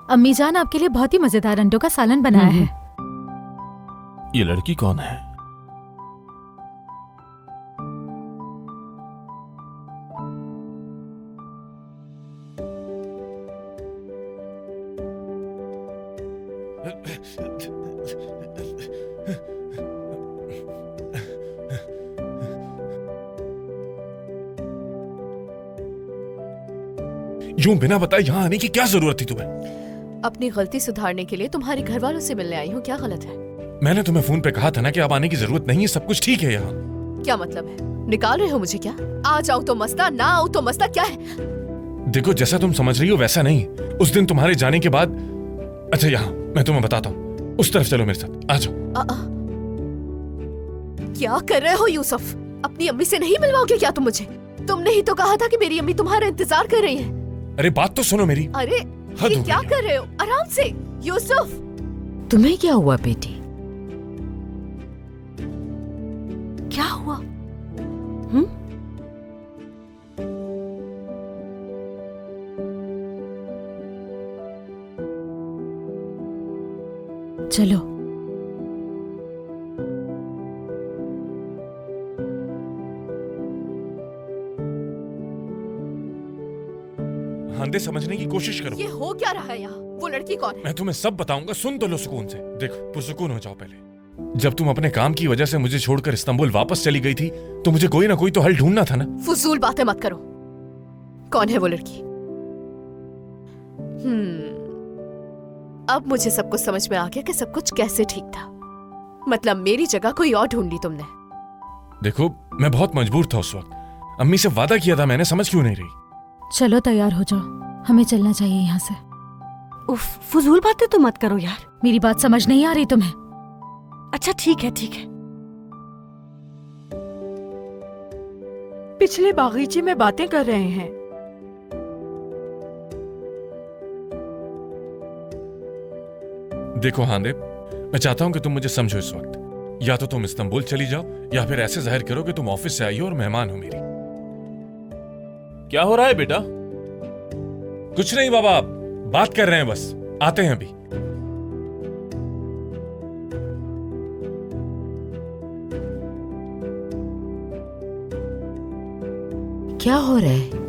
अम्मी जान, आपके लिए बहुत ही मजेदार अंडों का सालन बनाया है। ये लड़की कौन है? यूं बिना बताए यहाँ आने की क्या जरूरत थी तुम्हें? अपनी गलती सुधारने के लिए तुम्हारे घर वालों से मिलने आई हूँ, क्या गलत है? मैंने तुम्हें फोन पे कहा था ना कि अब आने की जरूरत नहीं है, सब कुछ ठीक है यहाँ। क्या मतलब है? निकाल रहे हो मुझे क्या? आ जाओ तो मसला, ना आओ तो मसला, क्या है? देखो, जैसा तुम समझ रही हो वैसा नहीं। उस दिन तुम्हारे जाने के बाद, अच्छा यहाँ मैं तुम्हें बताता हूँ, उस तरफ चलो मेरे साथ, आ जाओ। क्या कर रहे हो यूसुफ? अपनी अम्मी से नहीं मिलवाओगे क्या तुम मुझे? तुमने ही तो कहा था कि मेरी अम्मी तुम्हारा इंतजार कर रही है। अरे बात तो सुनो मेरी। अरे हद ये हो क्या गई। कर रहे हो? आराम से यूसुफ। तुम्हें क्या हुआ बेटी? क्या हुआ? चलो। हांदे समझने की कोशिश करो। ये हो क्या रहा है यहाँ? वो लड़की कौन है? मैं तुम्हें सब बताऊंगा, सुन तो लो सुकून से। देखो पुरसुकून हो जाओ पहले। जब तुम अपने काम की वजह से मुझे छोड़कर इस्तांबुल वापस चली गई थी तो मुझे कोई ना कोई तो हल ढूंढना था ना। फजूल बातें मत करो। कौन है वो लड़की? अब मुझे सब कुछ समझ में आ गया कि सब कुछ कैसे ठीक था। मतलब मेरी जगह कोई और ढूंढ ली तुमने। देखो मैं बहुत मजबूर था उस वक्त। अम्मी से वादा किया था मैंने, समझ क्यों नहीं रही? चलो तैयार हो जाओ, हमें चलना चाहिए यहाँ से। उफ, फजूल बातें तो मत करो यार। मेरी बात समझ नहीं आ रही तुम्हें? अच्छा ठीक है ठीक है। पिछले बागीचे में बातें कर रहे हैं। देखो हांदे, मैं चाहता हूं कि तुम मुझे समझो इस वक्त। या तो तुम इस्तांबुल चली जाओ या फिर ऐसे जाहिर करो कि तुम ऑफिस से आई हो और मेहमान हो मेरी। क्या हो रहा है बेटा? कुछ नहीं बाबा, बात कर रहे हैं बस, आते हैं अभी। क्या हो रहा है?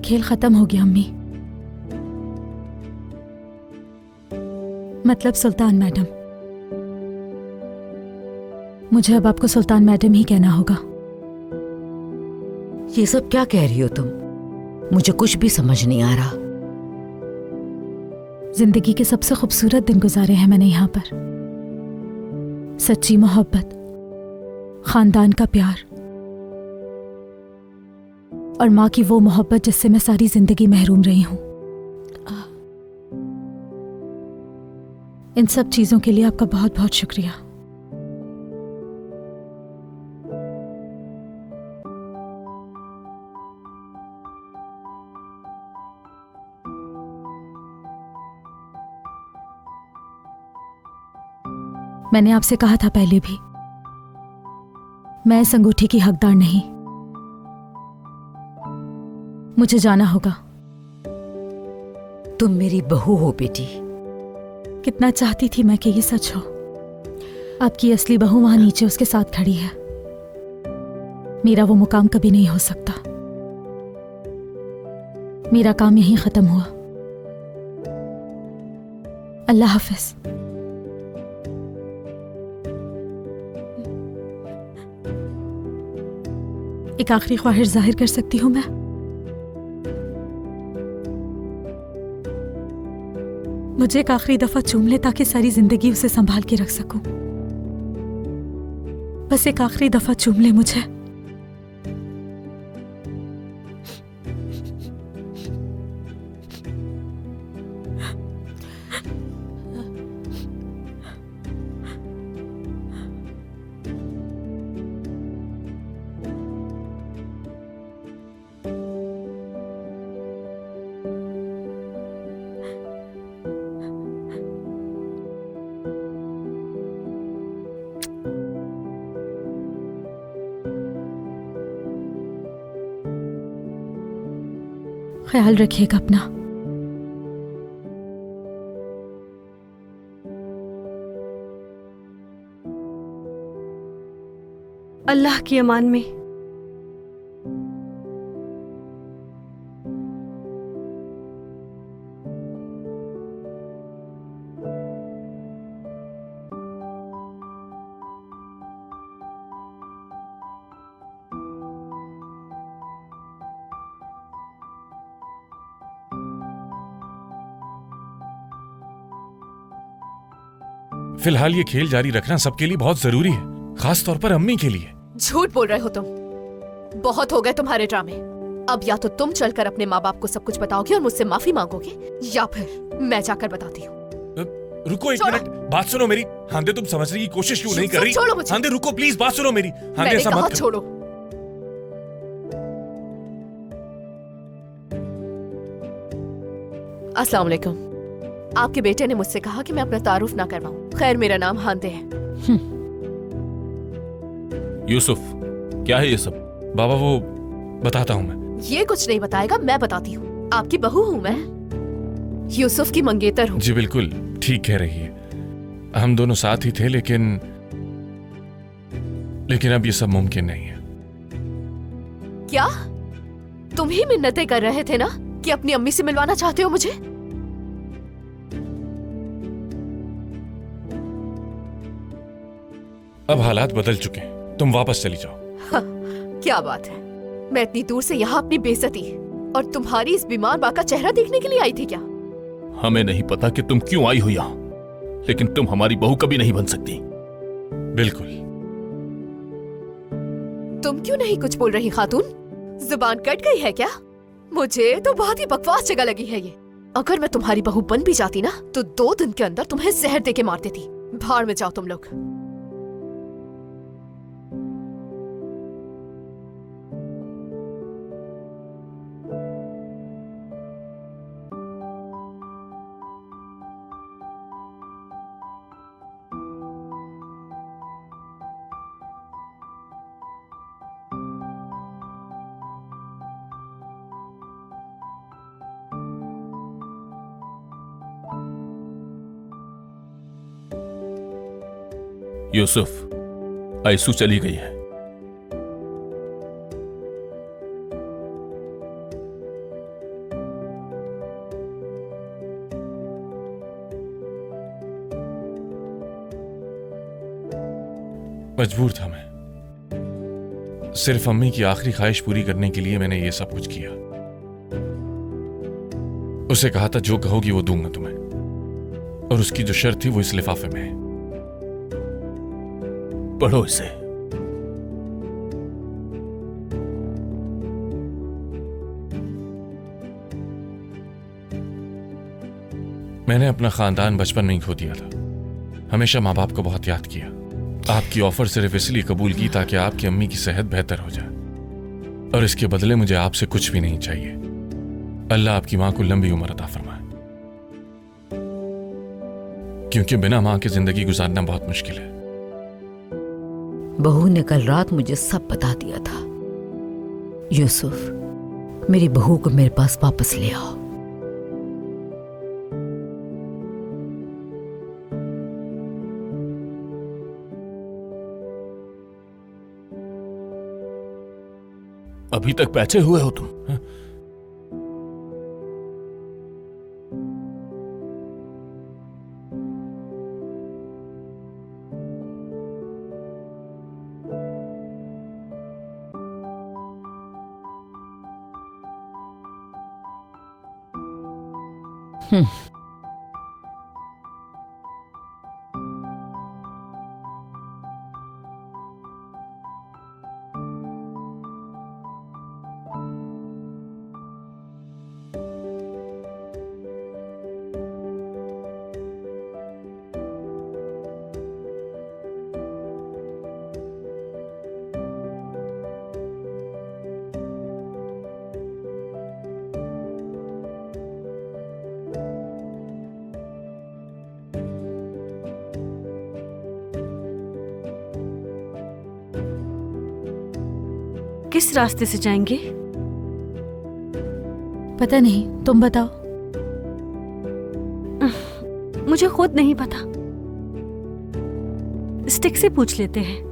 खेल खत्म हो गया अम्मी। मतलब सुल्तान मैडम। मुझे अब आपको सुल्तान मैडम ही कहना होगा। ये सब क्या कह रही हो तुम? मुझे कुछ भी समझ नहीं आ रहा। जिंदगी के सबसे खूबसूरत दिन गुजारे हैं मैंने यहाँ पर। सच्ची मोहब्बत, खानदान का प्यार और माँ की वो मोहब्बत जिससे मैं सारी जिंदगी महरूम रही हूँ। इन सब चीजों के लिए आपका बहुत बहुत शुक्रिया। मैंने आपसे कहा था पहले भी, मैं इस अंगूठी की हकदार नहीं। मुझे जाना होगा। तुम मेरी बहू हो बेटी। कितना चाहती थी मैं कि ये सच हो। आपकी असली बहू वहां नीचे उसके साथ खड़ी है। मेरा वो मुकाम कभी नहीं हो सकता। मेरा काम यहीं खत्म हुआ। अल्लाह हाफिज। एक आखिरी ख्वाहिश जाहिर कर सकती हूँ मैं? मुझे एक आखिरी दफा चूम ले ताकि सारी जिंदगी उसे संभाल के रख सकूं। बस एक आखिरी दफा चूम ले मुझे। ख्याल रखिएगा अपना। अल्लाह की अमान में। फिलहाल ये खेल जारी रखना सबके लिए बहुत जरूरी है। खास तौर पर अम्मी के लिए। झूठ बोल रहे हो तुम। बहुत हो गए तुम्हारे ड्रामे। अब या तो तुम चलकर अपने माँ बाप को सब कुछ बताओगे और मुझसे माफी मांगोगे, या फिर मैं जाकर बताती हूँ। रुको एक मिनट, बात सुनो मेरी। हांदे तुम समझने की कोशिश क्यों नहीं कर रही? छोड़ो मुझे। हांदे रुको प्लीज, बात सुनो मेरी। हांदे मैंने ऐसा कहा मत करो। छोड़ो। अस्सलाम वालेकुम। आपके बेटे ने मुझसे कहा कि मैं अपना तारुफ ना करवाऊं। खैर, मेरा नाम हांदे है। यूसुफ, क्या है ये सब? बाबा वो बताता हूँ मैं। ये कुछ नहीं बताएगा, मैं बताती हूँ। आपकी बहू हूँ मैं, यूसुफ की मंगेतर हूँ। जी बिल्कुल ठीक कह रही है। हम दोनों साथ ही थे, लेकिन अब ये सब मुमकिन नहीं है। क्या तुम ही मिन्नतें कर रहे थे ना कि अपनी अम्मी से मिलवाना चाहते हो मुझे? अब हालात बदल चुके हैं, तुम वापस चली जाओ। क्या बात है, मैं इतनी दूर से यहाँ अपनी बेइज्जती और तुम्हारी इस बीमार माँ का चेहरा देखने के लिए आई थी क्या? हमें नहीं पता कि तुम क्यों आई हो यहाँ, लेकिन तुम हमारी बहू कभी नहीं बन सकती। बिल्कुल। तुम क्यों नहीं कुछ बोल रही खातून? जुबान कट गई है क्या? मुझे तो बहुत ही बकवास जगह लगी है ये। अगर मैं तुम्हारी बहू बन भी जाती ना, तो 2 दिन के अंदर तुम्हें जहर देके मार देती। भाड़ में जाओ तुम लोग। यूसुफ, आयसू चली गई है। मजबूर था मैं। सिर्फ अम्मी की आखिरी ख्वाहिश पूरी करने के लिए मैंने ये सब कुछ किया। उसे कहा था जो कहोगी वो दूंगा तुम्हें, और उसकी जो शर्त थी वो इस लिफाफे में है। पढ़ो इसे। मैंने अपना खानदान बचपन में ही खो दिया था। हमेशा माँ बाप को बहुत याद किया। आपकी ऑफर सिर्फ इसलिए कबूल की ताकि आपकी अम्मी की सेहत बेहतर हो जाए, और इसके बदले मुझे आपसे कुछ भी नहीं चाहिए। अल्लाह आपकी माँ को लंबी उम्र अता फरमाए, क्योंकि बिना माँ की जिंदगी गुजारना बहुत मुश्किल है। बहू ने कल रात मुझे सब बता दिया था। यूसुफ, मेरी बहू को मेरे पास वापस ले आओ। अभी तक पैसे हुए हो तुम? किस रास्ते से जाएंगे? पता नहीं, तुम बताओ। मुझे खुद नहीं पता। स्टिक से पूछ लेते हैं।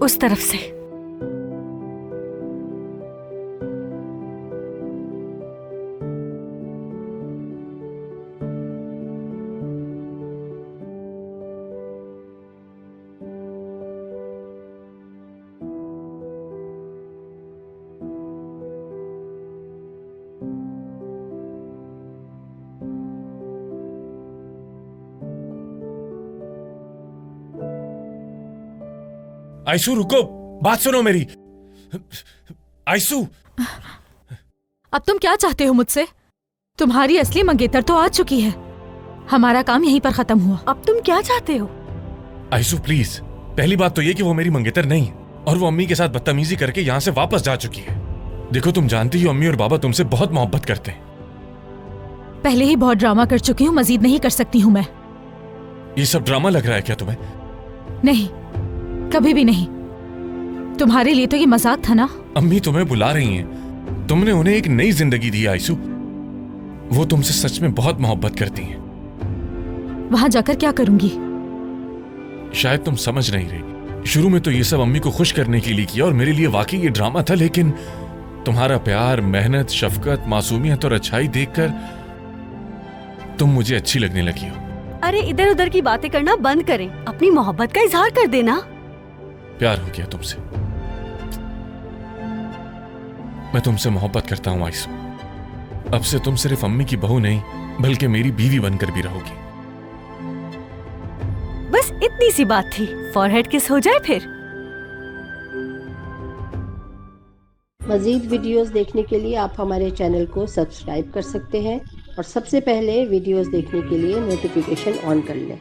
उस तरफ से। आयशु रुको, बात सुनो मेरी। आयशु, अब तुम क्या चाहते हो मुझसे? तुम्हारी असली मंगेतर तो आ चुकी है, हमारा काम यहीं पर खत्म हुआ। अब तुम क्या चाहते हो? आयशु प्लीज, पहली बात तो ये कि वो मेरी मंगेतर नहीं है और वो अम्मी के साथ बदतमीजी करके यहाँ से वापस जा चुकी है। देखो तुम जानती हो अम्मी और बाबा तुमसे बहुत मोहब्बत करते हैं। पहले ही बहुत ड्रामा कर चुकी हूँ, मजीद नहीं कर सकती हूँ मैं। ये सब ड्रामा लग रहा है क्या तुम्हें? नहीं, कभी भी नहीं। तुम्हारे लिए तो ये मजाक था ना। अम्मी तुम्हें बुला रही हैं, तुमने उन्हें एक नई जिंदगी दी आयशु। वो तुमसे सच में बहुत मोहब्बत करती हैं। वहां जाकर क्या करूंगी? शायद तुम समझ नहीं रही। शुरू में तो ये सब अम्मी को खुश करने के लिए किया और मेरे लिए वाकई ये ड्रामा था, लेकिन तुम्हारा प्यार, मेहनत, शफकत, मासूमियत और अच्छाई देखकर तुम मुझे अच्छी लगने लगी हो। अरे इधर उधर की बातें करना बंद करें, अपनी मोहब्बत का इजहार कर देना। प्यार हो गया तुमसे, मैं तुमसे मोहब्बत करता हूँ आयशु। अब से तुम सिर्फ अम्मी की बहू नहीं बल्कि मेरी बीवी बनकर भी रहोगी। बस इतनी सी बात थी, फॉरहेड किस हो जाए फिर। मज़ीद वीडियोस देखने के लिए आप हमारे चैनल को सब्सक्राइब कर सकते हैं और सबसे पहले वीडियोस देखने के लिए नोटिफिकेशन ऑन कर लें।